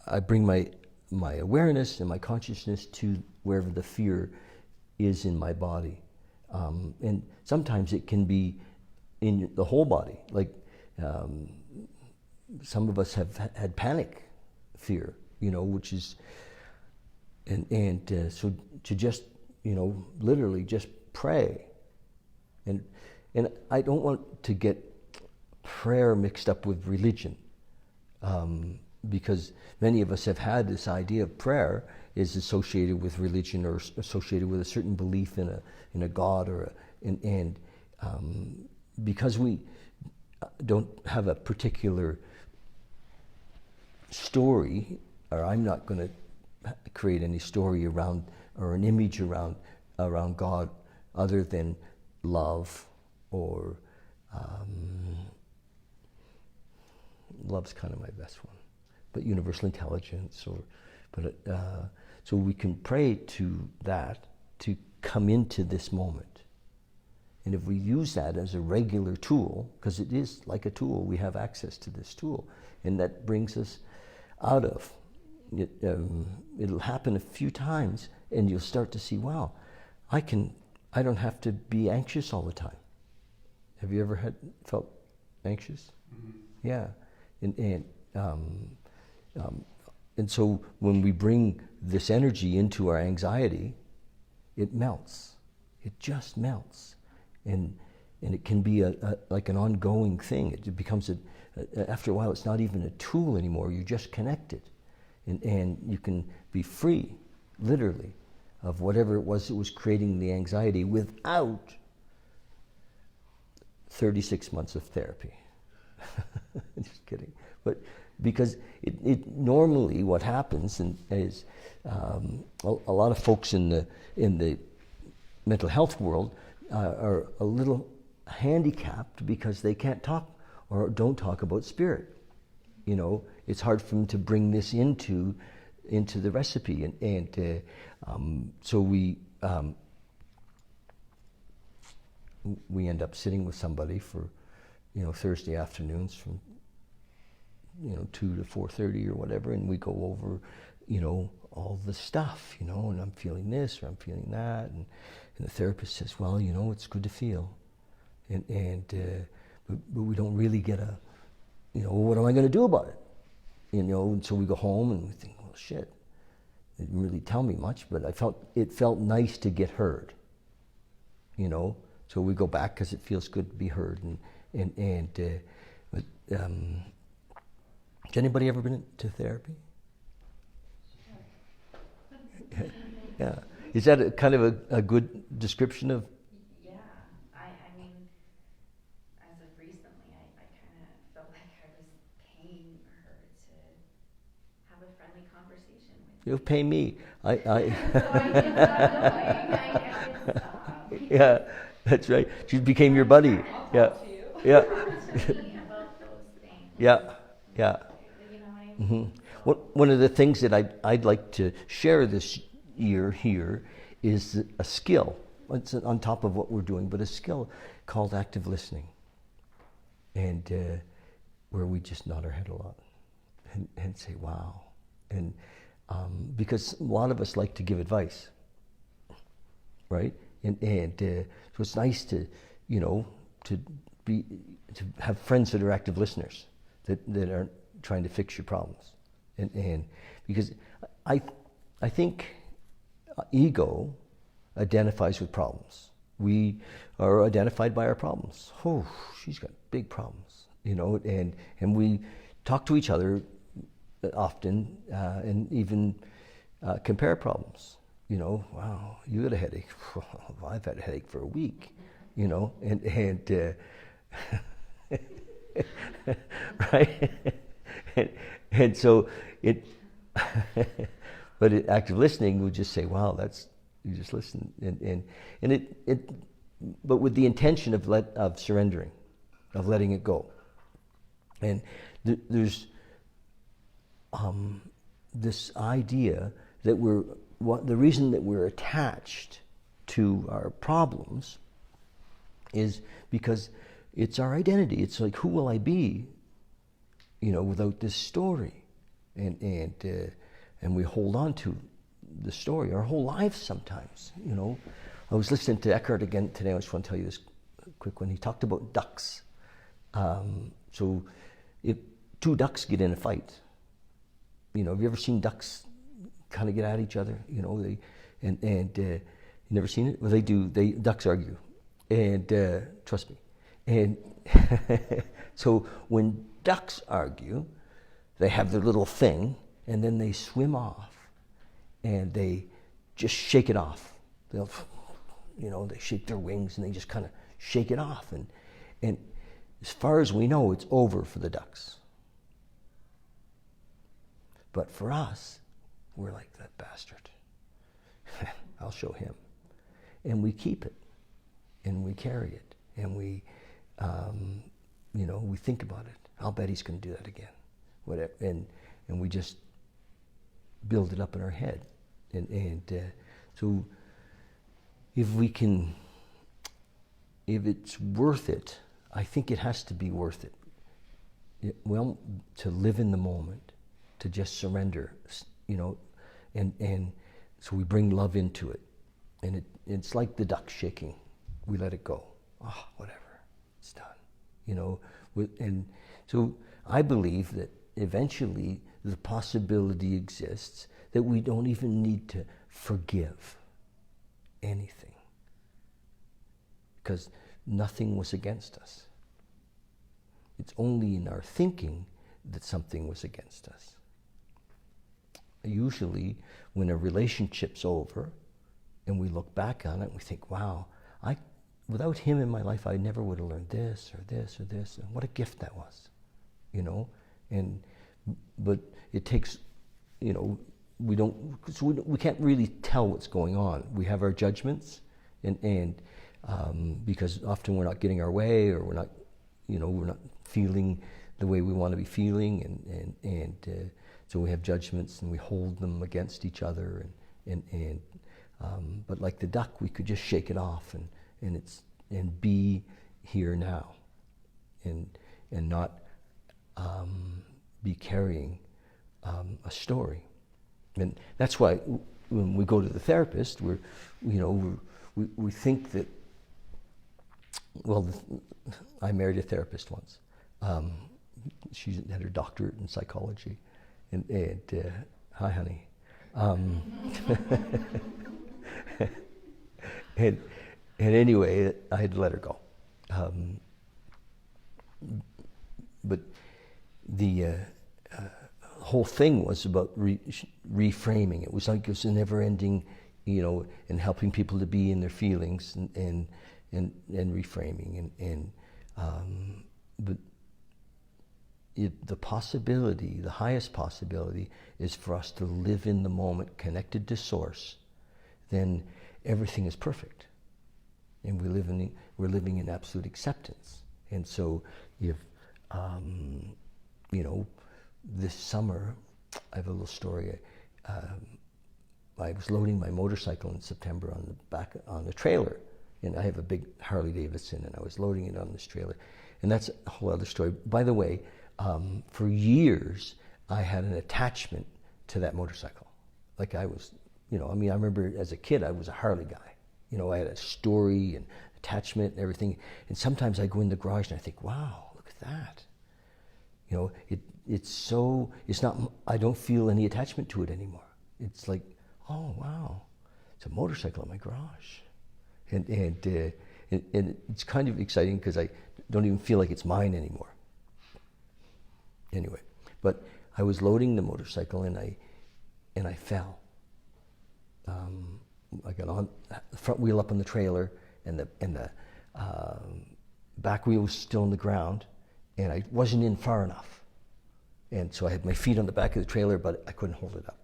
I bring my awareness and my consciousness to wherever the fear is in my body, and sometimes it can be in the whole body. Like some of us have had panic fear, which is, so to just literally just pray, and I don't want to get prayer mixed up with religion, because many of us have had this idea of prayer is associated with religion or associated with a certain belief in a God and because we don't have a particular story, or I'm not going to create any story around or an image around God other than love, or love's kind of my best one, but universal intelligence, so we can pray to that to come into this moment. And if we use that as a regular tool, because it is like a tool, we have access to this tool, and that brings us out of it. It'll happen a few times, and you'll start to see, wow, I don't have to be anxious all the time. Have you ever felt anxious? Mm-hmm. Yeah, and so when we bring this energy into our anxiety, it melts. It just melts. And it can be like an ongoing thing. It becomes after a while, it's not even a tool anymore. You're just connected. And you can be free, literally, of whatever it was that was creating the anxiety without 36 months of therapy. Just kidding. But because it normally what happens is a lot of folks in the mental health world are a little handicapped because they can't talk or don't talk about spirit. It's hard for them to bring this into the recipe, and so we end up sitting with somebody for Thursday afternoons from 2 to 4:30 or whatever, and we go over all the stuff, and I'm feeling this or I'm feeling that, and the therapist says, well, it's good to feel, but we don't really get what am I going to do about it? And so we go home and we think, well, shit, they didn't really tell me much, but it felt nice to get heard, So we go back because it feels good to be heard, Has anybody ever been to therapy? Yeah. Is that a kind of a good description of? Yeah, I mean, as of recently, I kind of felt like I was paying her to have a friendly conversation with me. You'll pay me. So I did stop going. I did stop. Yeah, that's right. She became your buddy. Yeah. Yeah. To me about those things. Yeah. Yeah. You know what I mean? One of the things that I'd like to share this year here is a skill. It's on top of what we're doing, but a skill called active listening. And where we just nod our head a lot and say, wow. And because a lot of us like to give advice, right? And so it's nice to, to have friends that are active listeners, that aren't trying to fix your problems. And because I think ego identifies with problems. We are identified by our problems. Oh, she's got big problems, and we talk to each other often and even compare problems. Wow, you had a headache. I've had a headache for a week, and right? and so it, but active listening would just say, wow, you just listen, and it, but with the intention of surrendering, of letting it go. And there's this idea that the reason that we're attached to our problems is because it's our identity. It's like, who will I be, without this story? And we hold on to the story our whole lives sometimes. I was listening to Eckhart again today. I just want to tell you this quick one. He talked about ducks. So if two ducks get in a fight, have you ever seen ducks kind of get at each other? You never seen it? Well, they do. Ducks argue, and trust me. And so when ducks argue, they have their little thing, and then they swim off, and they just shake it off. They shake their wings, and they just kind of shake it off. And as far as we know, it's over for the ducks. But for us, we're like, that bastard. I'll show him. And we keep it, and we carry it, and we think about it. I'll bet he's going to do that again. Whatever, and we just build it up in our head, and so if it's worth it, I think it has to be worth it. To live in the moment, to just surrender, and so we bring love into it, and it's like the duck shaking. We let it go. Oh, whatever, it's done. And so I believe that eventually the possibility exists that we don't even need to forgive anything, because nothing was against us. It's only in our thinking that something was against us. Usually when a relationship's over and we look back on it, we think, wow, without him in my life, I never would have learned this or this or this, and what a gift that was, but it takes, we can't really tell what's going on. We have our judgments, and because often we're not getting our way, or we're not feeling the way we want to be feeling, and so we have judgments and we hold them against each other, but like the duck, we could just shake it off and be here now, and not be carrying a story. And that's why when we go to the therapist, we think that, I married a therapist once. She had her doctorate in psychology, and hi, honey. And anyway, I had to let her go. But whole thing was about reframing. It was like it was a never-ending, you know, and helping people to be in their feelings and reframing but the possibility, the highest possibility, is for us to live in the moment, connected to Source. Then everything is perfect, and we're living in absolute acceptance. And so, if you know, this summer, I have a little story. I was loading my motorcycle in September on the trailer, and I have a big Harley Davidson, and I was loading it on this trailer, and that's a whole other story. By the way, for years I had an attachment to that motorcycle. Like I was, you know, I mean, I remember as a kid I was a Harley guy. You know, I had a story and attachment and everything. And sometimes I go in the garage and I think, wow, look at that. You know, it's not, I don't feel any attachment to it anymore. It's like, oh wow, it's a motorcycle in my garage. And it's kind of exciting because I don't even feel like it's mine anymore. Anyway, but I was loading the motorcycle and I fell. I got on the front wheel up on the trailer, and the back wheel was still on the ground, and I wasn't in far enough. And so I had my feet on the back of the trailer, but I couldn't hold it up.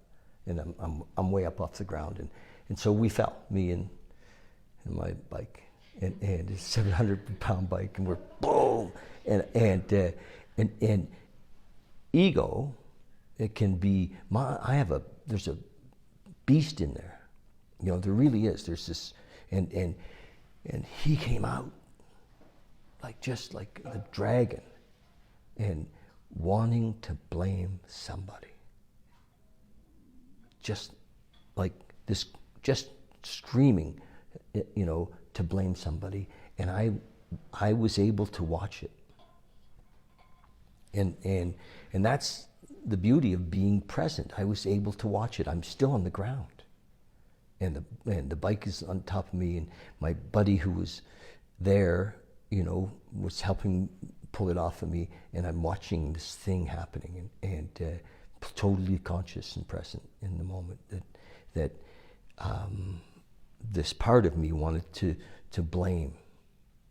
And I'm way up off the ground, and so we fell, me and my bike, and it's a 700-pound bike, and we're boom, and ego, it can be there's a beast in there, you know, there really is. There's this, and he came out just like a dragon, and wanting to blame somebody, just like this, just screaming, you know, to blame somebody, and I was able to watch it, and that's the beauty of being present. I was able to watch it. I'm still on the ground, and the bike is on top of me, and my buddy who was there, you know, was helping pull it off of me, and I'm watching this thing happening, and totally conscious and present in the moment. That this part of me wanted to blame,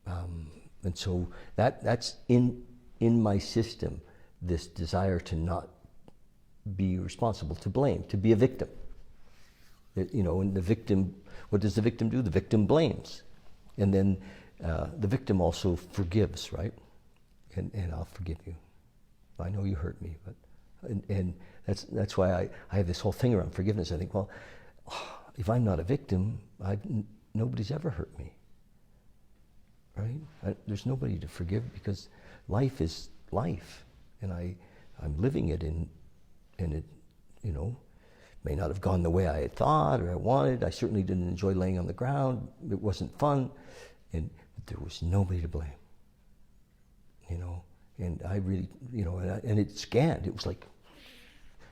and so that's in my system. This desire to not be responsible, to blame, to be a victim. You know, and the victim, what does the victim do? The victim blames. And then the victim also forgives, right? And I'll forgive you. I know you hurt me, but and that's why I have this whole thing around forgiveness. I think, well, if I'm not a victim, nobody's ever hurt me, right? There's nobody to forgive, because life is life, and I'm living it and it, you know, may not have gone the way I had thought or I wanted. I certainly didn't enjoy laying on the ground. It wasn't fun, but there was nobody to blame, you know. And I really, you know, and it scanned. It was like,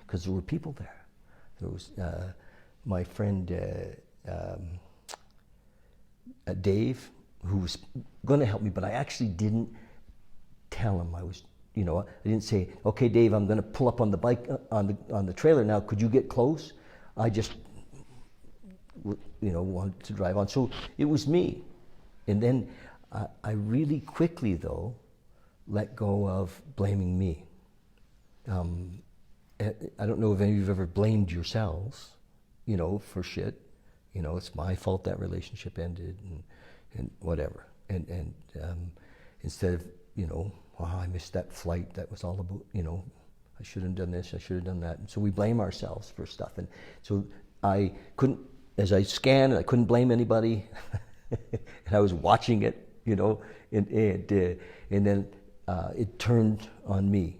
because there were people there. There was my friend Dave, who was going to help me, but I actually didn't tell him. I was, you know, I didn't say, okay, Dave, I'm going to pull up on the bike, on the trailer now. Could you get close? I just, you know, wanted to drive on. So it was me. And then I really quickly, though, let go of blaming me. I don't know if any of you have ever blamed yourselves, you know, for shit. You know, it's my fault that relationship ended and whatever. And instead of, you know, wow, I missed that flight. That was all about, you know, I should have done this, I should have done that. And so we blame ourselves for stuff. And so I couldn't, as I scanned, I couldn't blame anybody. And I was watching it, you know, and then it turned on me.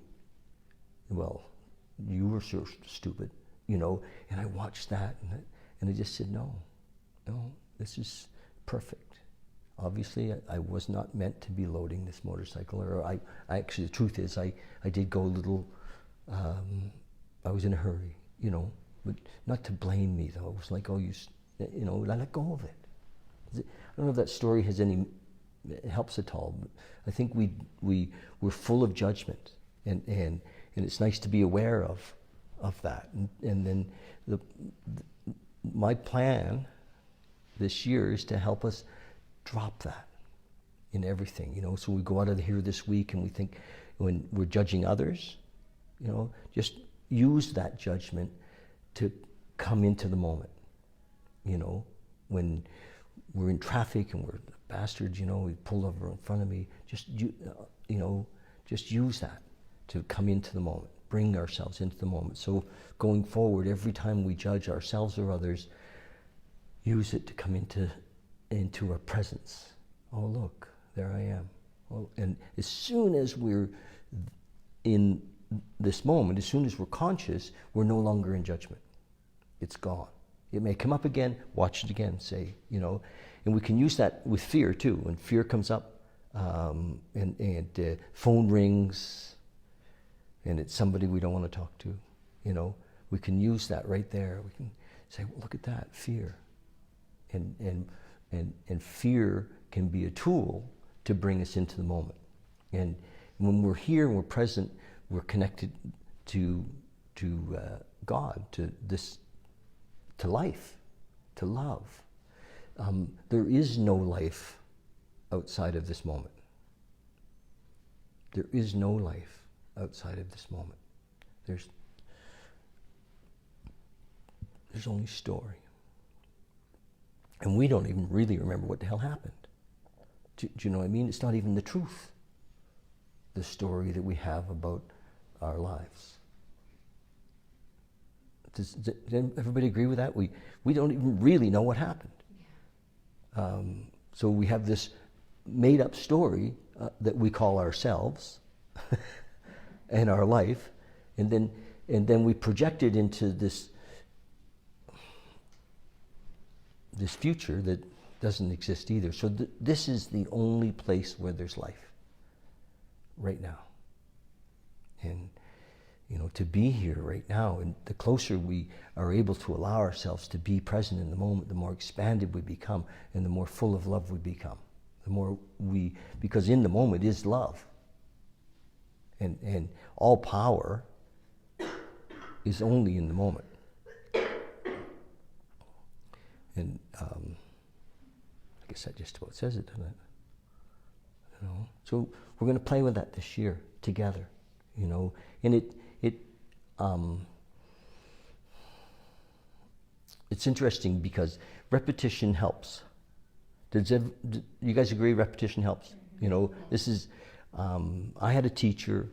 Well, you were so stupid, you know. And I watched that, and I just said, no, this is perfect. Obviously, I was not meant to be loading this motorcycle, or I actually, the truth is, I did go a little, I was in a hurry, you know, but not to blame me, though. It was like, oh, you know, I let go of it. I don't know if that story has any, helps at all, but I think we're full of judgment, and it's nice to be aware of of that. And then my plan this year is to help us drop that in everything, you know. So we go out of here this week and we think, when we're judging others, you know, just use that judgment to come into the moment. You know, when we're in traffic and we're bastards, you know, we pull over in front of me, just just use that to come into the moment, bring ourselves into the moment. So going forward, every time we judge ourselves or others, use it to come into our presence. Oh, look, there I am. Oh, and as soon as we're in this moment, as soon as we're conscious, we're no longer in judgment. It's gone. It may come up again, watch it again, say, you know, and we can use that with fear too. When fear comes up, and phone rings, and it's somebody we don't want to talk to, you know, we can use that right there. We can say, well, look at that, fear. And fear can be a tool to bring us into the moment. And when we're here and we're present, we're connected to God, to life, to love. There is no life outside of this moment. There is no life outside of this moment. There's only story. And we don't even really remember what the hell happened. Do you know what I mean? It's not even the truth, the story that we have about our lives. Does everybody agree with that? We don't even really know what happened. Yeah. So we have this made-up story that we call ourselves and our life, and then we project it into this future that doesn't exist either. So this is the only place where there's life right now. And you know, to be here right now, and the closer we are able to allow ourselves to be present in the moment, the more expanded we become, and the more full of love we become. The more because in the moment is love. And all power is only in the moment. And I guess that just about says it, doesn't it? You know? So we're going to play with that this year together, you know. And it's interesting because repetition helps. You guys agree repetition helps? You know, this is, I had a teacher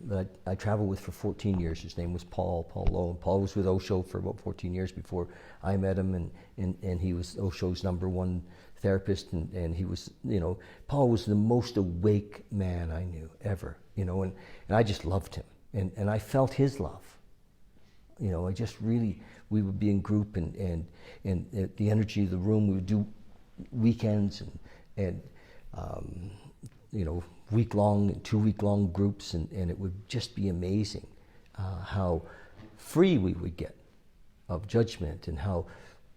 that I traveled with for 14 years. His name was Paul Lowe. Paul was with Osho for about 14 years before I met him, and he was Osho's #1 therapist, and he was, you know, Paul was the most awake man I knew ever, you know, and I just loved him, and I felt his love. You know, I just really, we would be in group, and the energy of the room, we would do weekends and you know, week-long and 2-week-long groups, and it would just be amazing how free we would get of judgment, and how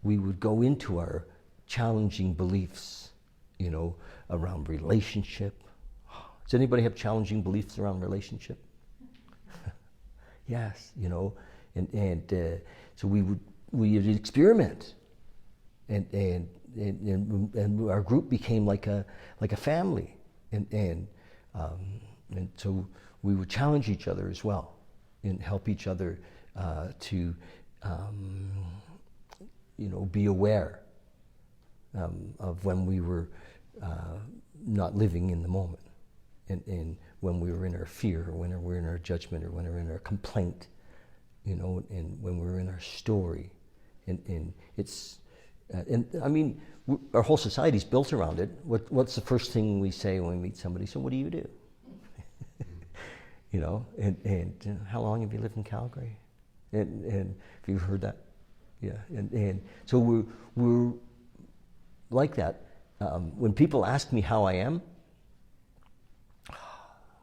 we would go into our challenging beliefs, you know, around relationship. Does anybody have challenging beliefs around relationship? Yes, you know, and so we would experiment, and our group became like a family, and so we would challenge each other as well, and help each other to you know, be aware of when we were not living in the moment, and when we were in our fear, or when we were in our judgment, or when we were in our complaint, you know, and when we were in our story, and it's and I mean, our whole society's built around it. What's the first thing we say when we meet somebody? So what do you do? You know, and how long have you lived in Calgary? And have you heard that? Yeah, and so we're like that. When people ask me how I am, I'm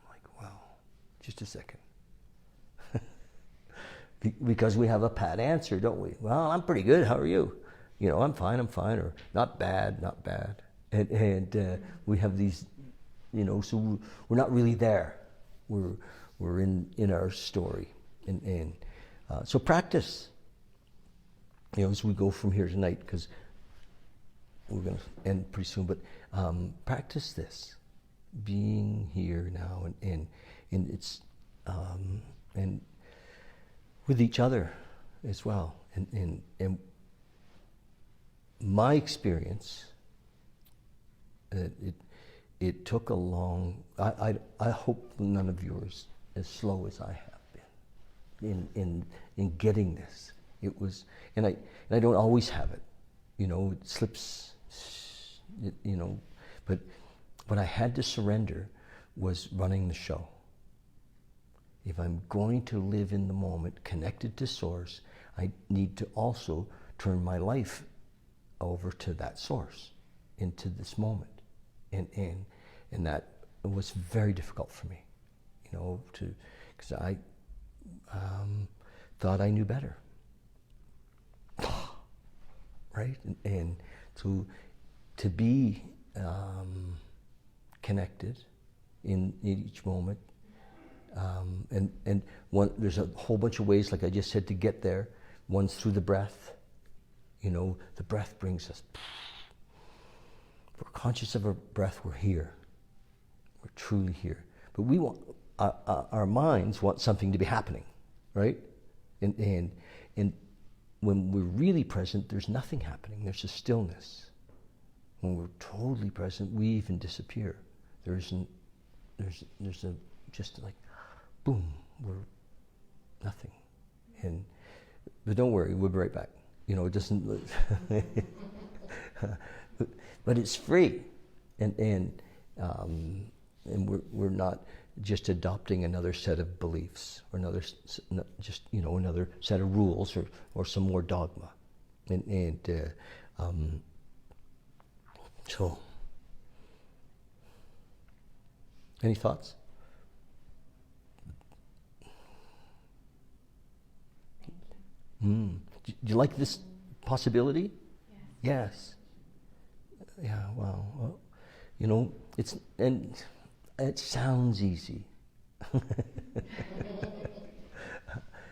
like, well, just a second. Because we have a pat answer, don't we? Well, I'm pretty good. How are you? You know, I'm fine, or not bad. And we have these, you know, so we're not really there. We're in our story. And So practice, as we go from here tonight, because we're going to end pretty soon, but practice this, being here now, and it's and with each other as well. And my experience, it took a long. I hope none of yours as slow as I have been in getting this. It was, and I don't always have it. It slips. But what I had to surrender was running the show. If I'm going to live in the moment, connected to Source, I need to also turn my life over to that Source, into this moment, and that was very difficult for me, because I thought I knew better, right? And to be connected in each moment. And there's a whole bunch of ways, like I just said, to get there. One's through the breath. The breath brings us. If we're conscious of our breath, we're here. We're truly here. But we want, our minds want something to be happening, right? And when we're really present, there's nothing happening. There's a stillness. When we're totally present, we even disappear. There's a just like, boom, we're nothing. But don't worry, we'll be right back. It doesn't. But it's free, and we're not just adopting another set of beliefs or another set of rules or some more dogma, so. Any thoughts? Do you like this possibility? Yes. Yeah. Wow. Well, it sounds easy.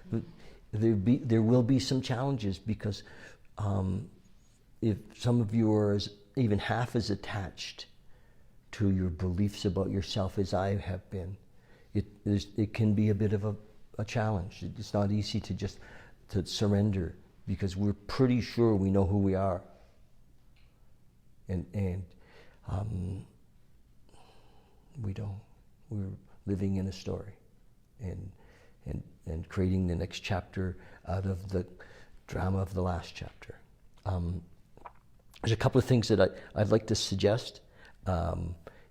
But there will be some challenges, because if some of you are even half as attached to your beliefs about yourself as I have been, it can be a bit of a challenge. It's not easy to surrender, because we're pretty sure we know who we are, and we don't. We're living in a story, and creating the next chapter out of the drama of the last chapter. There's a couple of things that I'd like to suggest.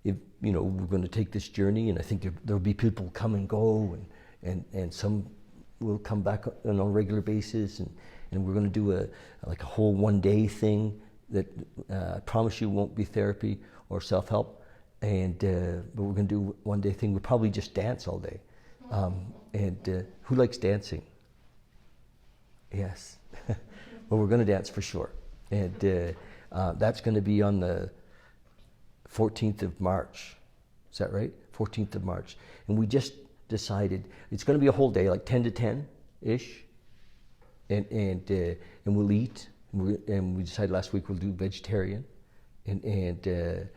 If we're going to take this journey, and I think there'll be people come and go, and some will come back on a regular basis, and we're going to do a whole one-day thing that I promise you won't be therapy or self-help, but we're going to do one-day thing. We'll probably just dance all day. Who likes dancing? Yes. Well, we're going to dance for sure, and that's going to be on the 14th of March. Is that right? 14th of March. And we just decided it's going to be a whole day, like 10 to 10-ish. And we'll eat. And we decided last week we'll do vegetarian. And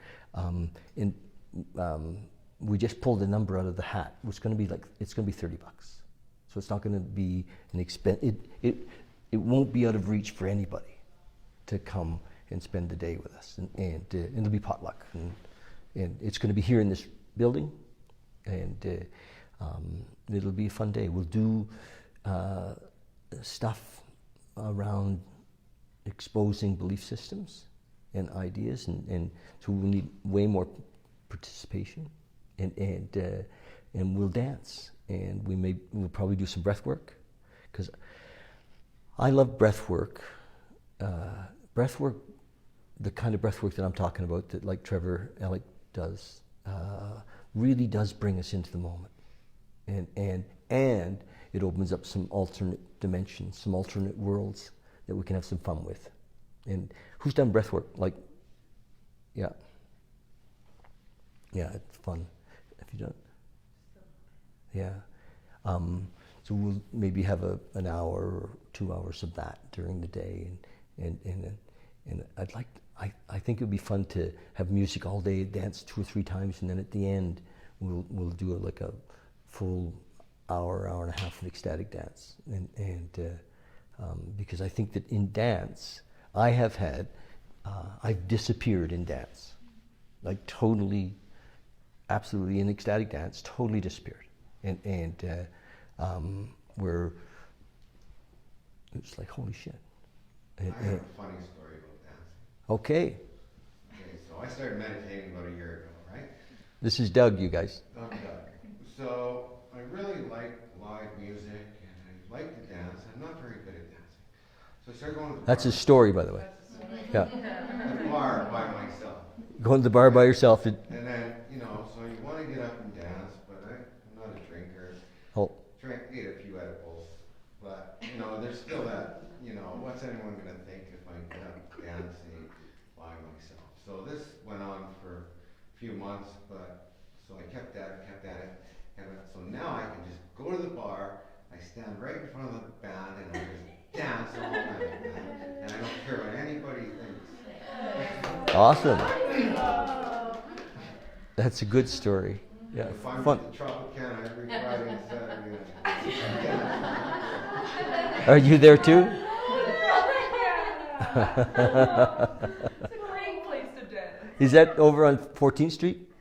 we just pulled a number out of the hat. It's going to be $30. So it's not going to be an expense. It won't be out of reach for anybody to come and spend the day with us, and it'll be potluck, and it's going to be here in this building, and it'll be a fun day. We'll do stuff around exposing belief systems and ideas, and so we'll need way more participation, and we'll dance, and we'll probably do some breath work, because I love breath work. Breath work, the kind of breath work that I'm talking about, that like Trevor Ellick does, really does bring us into the moment, and it opens up some alternate dimensions, some alternate worlds that we can have some fun with. And who's done breath work? Yeah, it's fun. Have you done it? Yeah. So we'll maybe have an hour or 2 hours of that during the day, and I think it would be fun to have music all day, dance 2 or 3 times, and then at the end we'll do like a full hour and a half of ecstatic dance, because I think that in dance I've disappeared in dance, like totally, absolutely in ecstatic dance, totally disappeared, where it's like holy shit. I have a funny story about dancing. Okay. Okay, so I started meditating about a year ago, right? This is Doug, you guys. Doug. So I really like live music and I like to dance. I'm not very good at dancing. So I started going to the bar. That's his story, by the way. Yeah. The bar by myself. Going to the bar by yourself. And then, so you want to get up and dance, but I'm not a drinker. Oh. Ate a few edibles. But, there's still that, what's anyone going to think if I get up dancing by myself? So this went on for a few months, so I kept at it. So now I can just go to the bar, I stand right in front of the band, and I just dance all night, man. And I don't care what anybody thinks. Awesome. That's a good story. Yeah. If I'm Fun. at the Tropicana every Friday and Saturday night. Are you there too? It's a great place to dance. Is that over on 14th Street?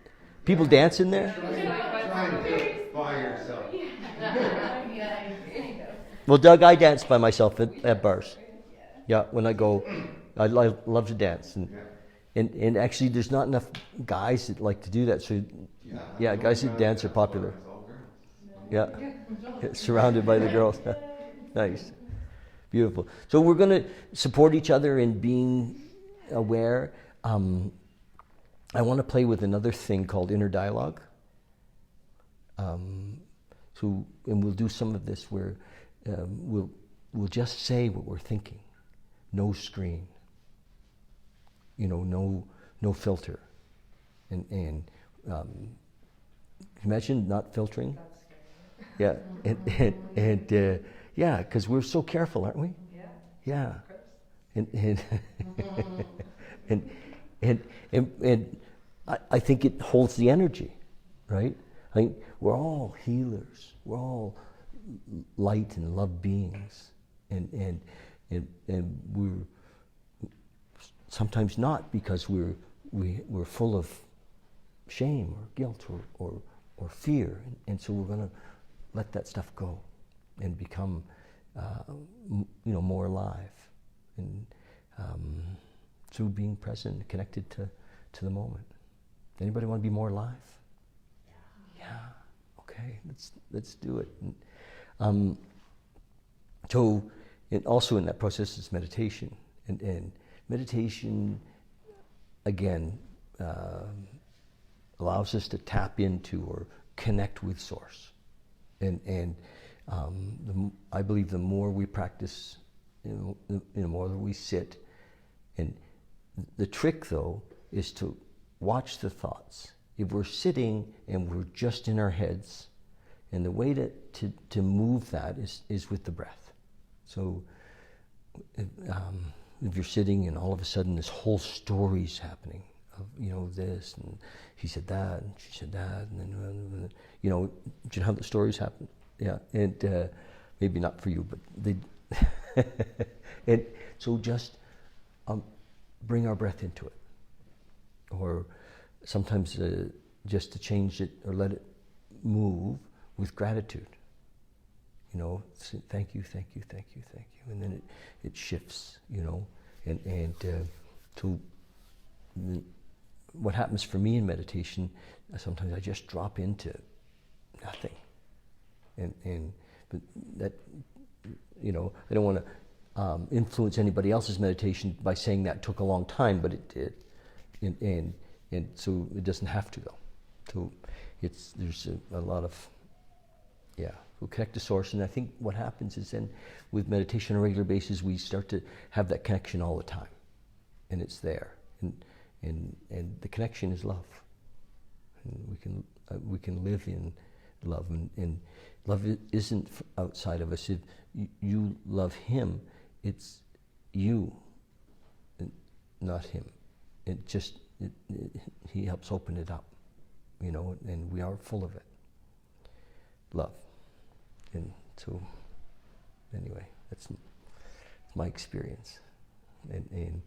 People dance in there? Trying to do it by yourself. Well, Doug, I dance by myself at bars. Yeah, when I go, I love to dance, and actually, there's not enough guys that like to do that. So, yeah, guys that dance are popular. Yeah, surrounded by the girls. Nice, beautiful. So we're going to support each other in being aware. I want to play with another thing called inner dialogue. And we'll do some of this where we'll just say what we're thinking, no screen, no filter, and imagine not filtering. Yeah, and yeah, because we're so careful, aren't we? Yeah. And I think it holds the energy, right? I think we're all healers. We're all light and love beings, and we're sometimes not, because we're full of shame or guilt or fear, and so we're going to let that stuff go and become more alive, and through being present, connected to the moment. Anybody want to be more alive? Yeah. Okay. Let's do it. So, and also in that process is meditation, and meditation again allows us to tap into or connect with Source, and I believe the more we practice, the more that we sit. And the trick, though, is to watch the thoughts. If we're sitting and we're just in our heads, and the way to move that is with the breath. So if you're sitting and all of a sudden this whole story's happening of this, and he said that, and she said that, and then do you know how the stories happen? Yeah, and maybe not for you, but they. And so just bring our breath into it, or sometimes just to change it or let it move with gratitude. Say, thank you, thank you, thank you, thank you, and then it shifts. And so what happens for me in meditation, sometimes I just drop into nothing, but that I don't want to influence anybody else's meditation by saying that took a long time, but it did, and so it doesn't have to, though. So there's a lot of we'll connect to Source, and I think what happens is then with meditation on a regular basis, we start to have that connection all the time, and it's there, and the connection is love, and we can live in love, and Love isn't outside of us. If you love him, it's you, not him. He helps open it up, you know, and we are full of it. Love. And so, anyway, that's my experience. And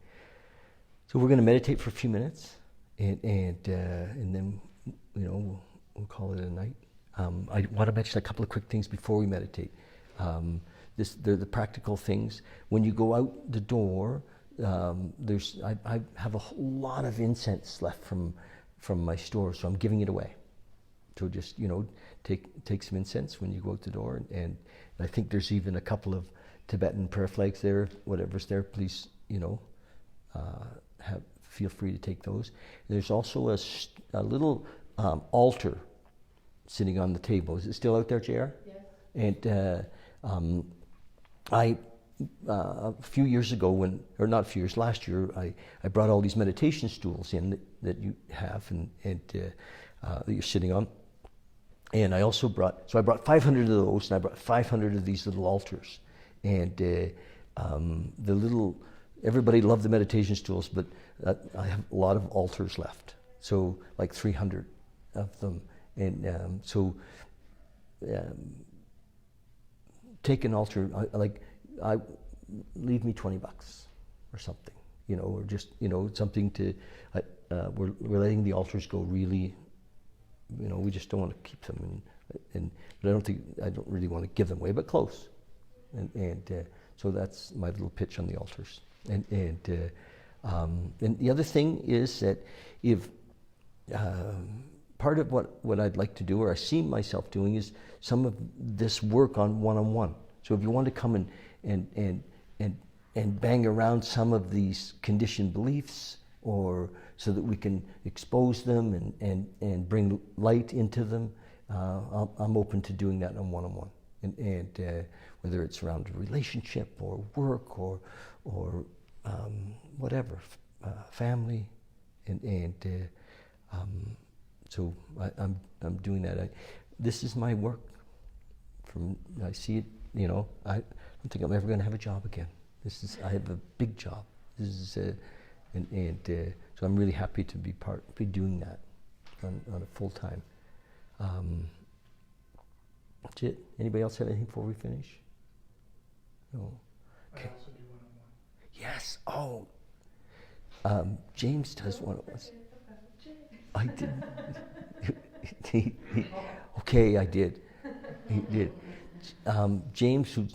so we're going to meditate for a few minutes, and then, you know, we'll call it a night. I want to mention a couple of quick things before we meditate. They're the practical things. When you go out the door, I have a whole lot of incense left from my store, so I'm giving it away. So just, you know, take some incense when you go out the door, and I think there's even a couple of Tibetan prayer flags there. Whatever's there, please, you know, feel free to take those. There's also a little altar sitting on the table. Is it still out there, JR? Yes. And a few years ago, last year, I brought all these meditation stools in that you have and that you're sitting on. And I also brought 500 of those, and I brought 500 of these little altars. And everybody loved the meditation stools, but I have a lot of altars left. So like 300 of them. And take an altar, leave me $20 or something, you know, or just, you know, something to, we're letting the altars go really, you know, we just don't want to keep them, but I don't really want to give them away, but close. And so that's my little pitch on the altars. And the other thing is that if, part of what I'd like to do, or I see myself doing, is some of this work on one-on-one. So if you want to come and bang around some of these conditioned beliefs, or so that we can expose them and bring light into them, I'm open to doing that on one-on-one. And whether it's around a relationship or work or whatever, family, so I'm doing that. This is my work. I see it, you know. I don't think I'm ever going to have a job again. I have a big job. This is so I'm really happy to be doing that on a full time. That's it. Anybody else have anything before we finish? No. Okay. I also do one-on-one. Yes. Oh. James does one-on-ones. I didn't. Okay, I did. He did. James, who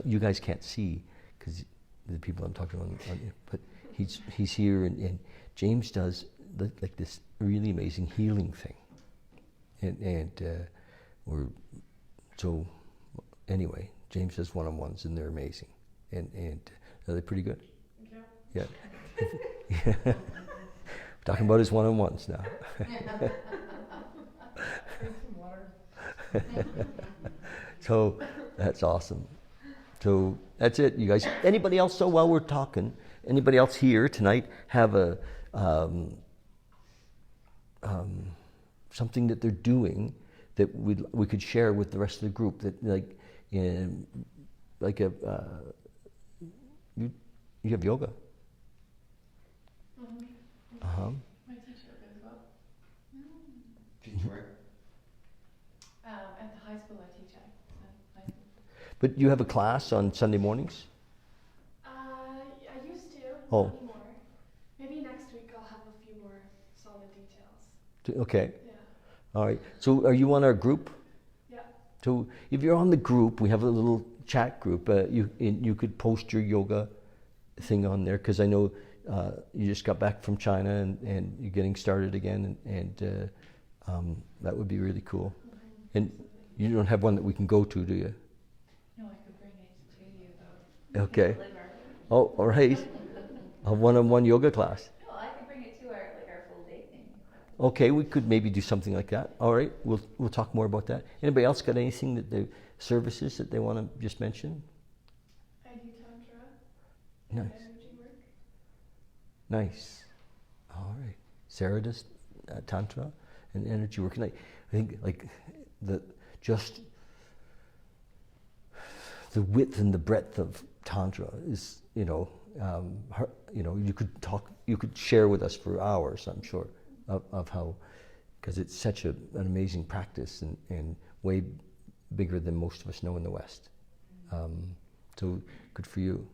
you guys can't see because the people I'm talking about, but he's here, and James does like this really amazing healing thing, so anyway, James does one-on-ones, and they're amazing, and are they pretty good? Yeah. Yeah. We're talking about his one-on-ones now. So that's awesome. So that's it, you guys. Anybody else? So while we're talking, anybody else here tonight have a something that they're doing that we could share with the rest of the group? That you have yoga. I teach yoga as well. Teach where? At the high school I teach at. High school. But you have a class on Sunday mornings? I used to, Oh. not anymore. Maybe next week I'll have a few more solid details. Okay. Yeah. All right. So are you on our group? Yeah. So if you're on the group, we have a little chat group. You could post your yoga thing on there, because I know you just got back from China and you're getting started again, and that would be really cool. Mm-hmm. And you don't have one that we can go to, do you? No, I could bring it to you though. Okay. Oh, all right. A one-on-one yoga class. No, I could bring it to our full day thing. Okay, we could maybe do something like that. All right, we'll talk more about that. Anybody else got anything services that they want to just mention? I do Tantra. Nice. And energy work. Nice. All right. Sarah does Tantra and energy work. And I think just the width and the breadth of Tantra is, you could talk, you could share with us for hours, I'm sure, of how, because it's such an amazing practice and way bigger than most of us know in the West. So good for you.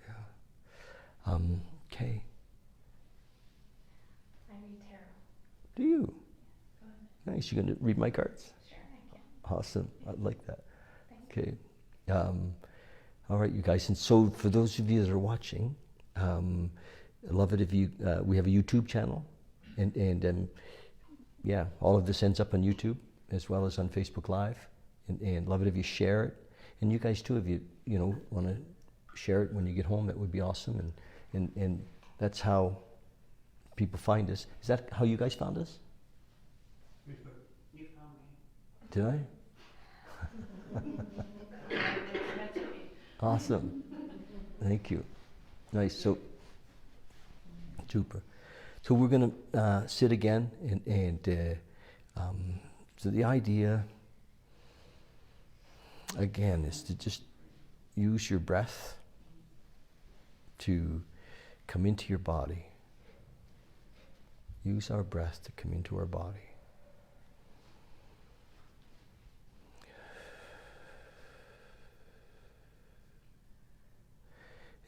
Yeah. Okay. I read tarot. Do you? Go ahead. Nice. You going to read my cards? Sure, I can. Awesome. I like that. Thank Okay. All right, you guys. And so for those of you that are watching, I love it if you, we have a YouTube channel. And yeah, all of this ends up on YouTube as well as on Facebook Live. And love it if you share it. And you guys too, if you want to share it when you get home, it would be awesome. And that's how people find us. Is that how you guys found us? You found me. Did I? Awesome. Thank you. Nice. So, super. So we're going to sit again, so the idea, again, is to just use your breath to come into your body. Use our breath to come into our body.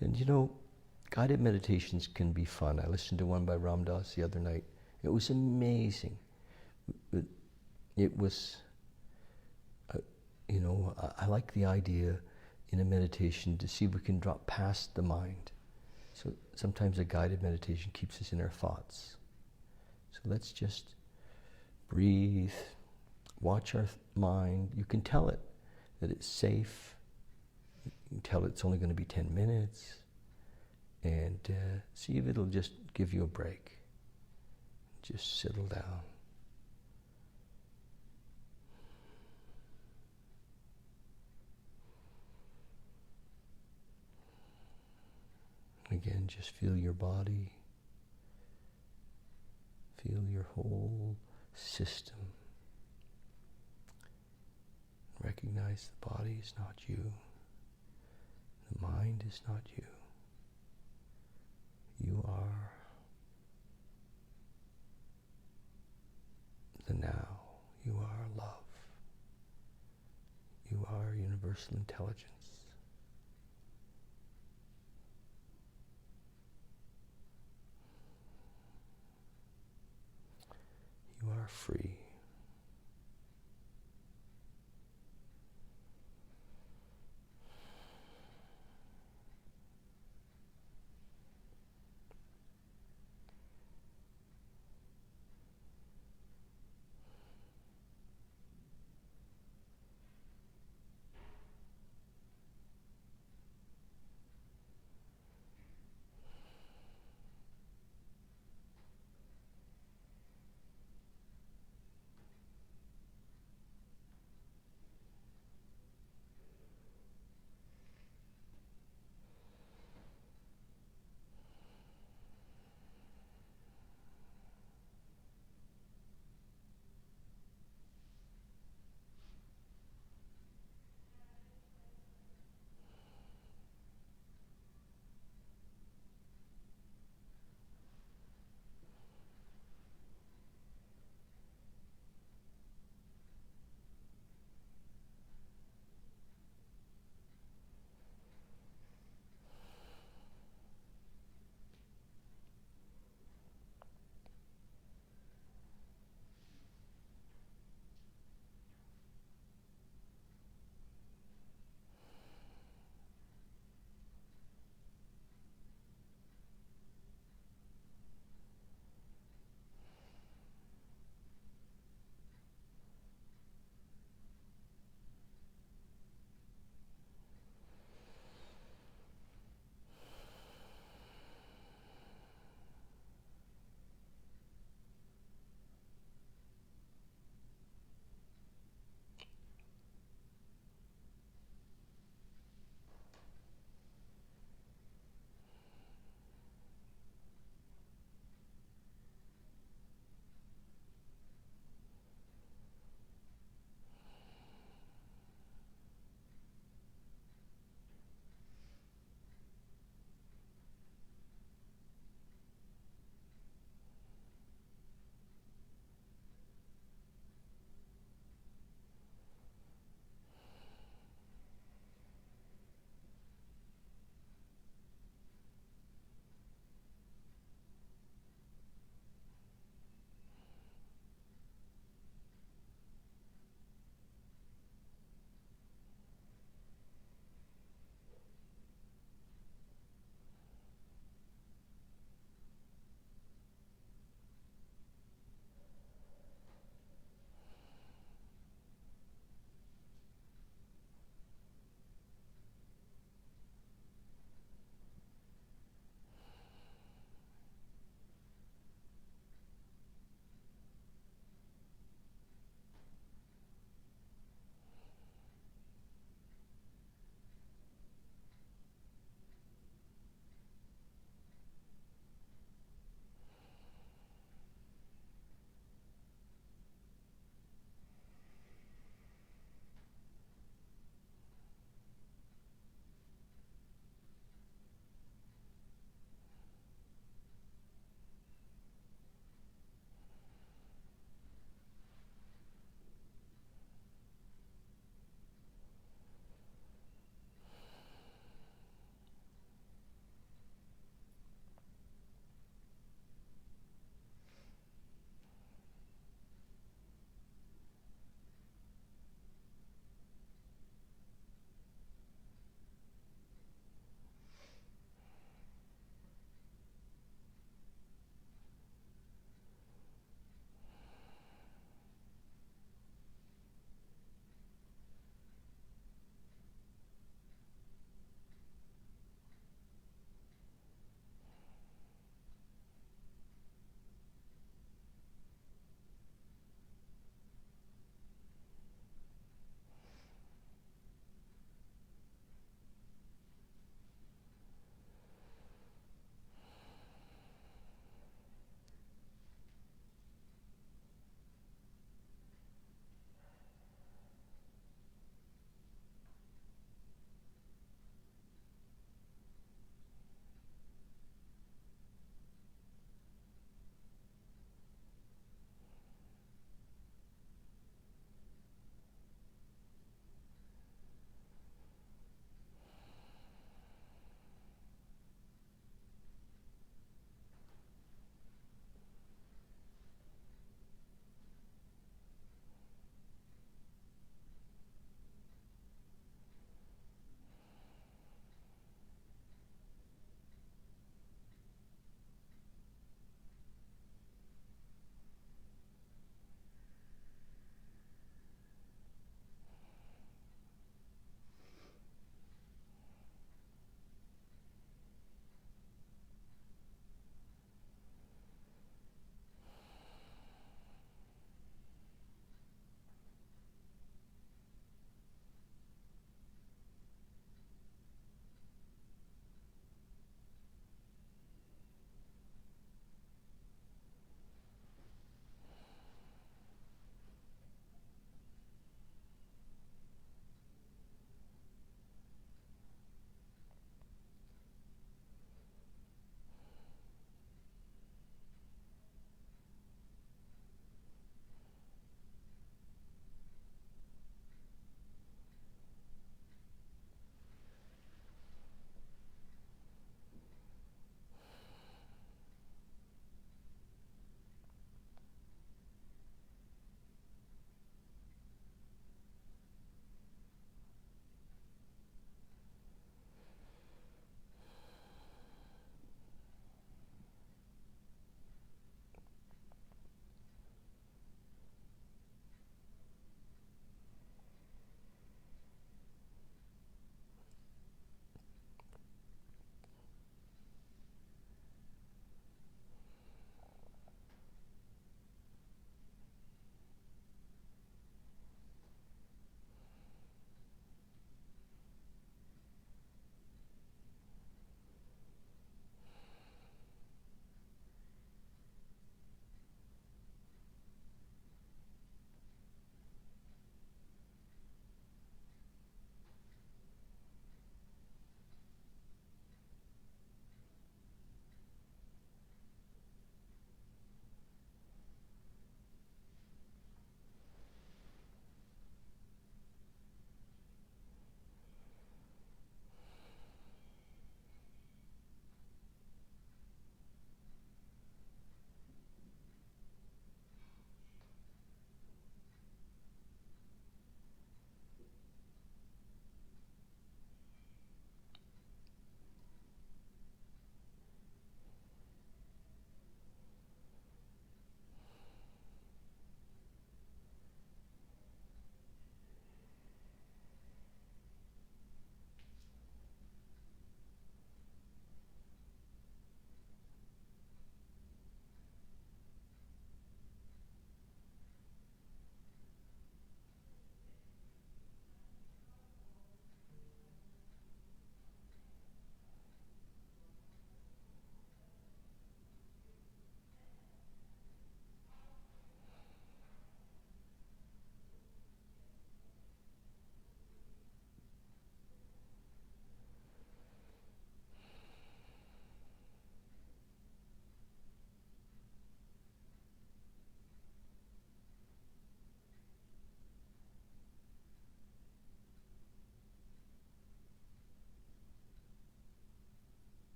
And guided meditations can be fun. I listened to one by Ram Dass the other night. It was amazing. It was, I like the idea in a meditation to see if we can drop past the mind. So sometimes a guided meditation keeps us in our thoughts. So let's just breathe, watch our mind. You can tell it that it's safe. You can tell it's only going to be 10 minutes. And see if it'll just give you a break. Just settle down. Again, just feel your body. Feel your whole system. Recognize the body is not you. The mind is not you. You are the now. You are love. You are universal intelligence. You are free.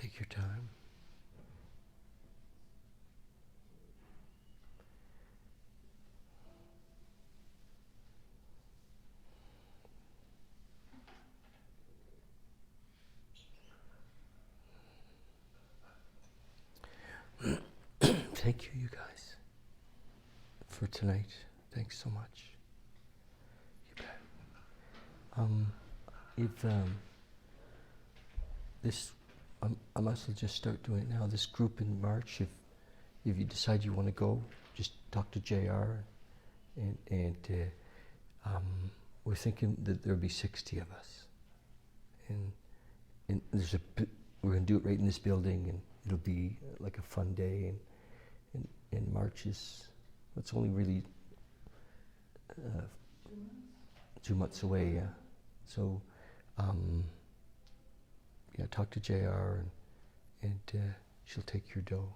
Take your time. Thank you, you guys, for tonight. Thanks so much. You bet. If this, I might as well just start doing it now. This group in March, if you decide you want to go, just talk to JR, and we're thinking that there'll be 60 of us, and we're going to do it right in this building, and it'll be like a fun day, and March is, it's only really 2 months away, yeah. So, yeah, talk to JR, and she'll take your dough.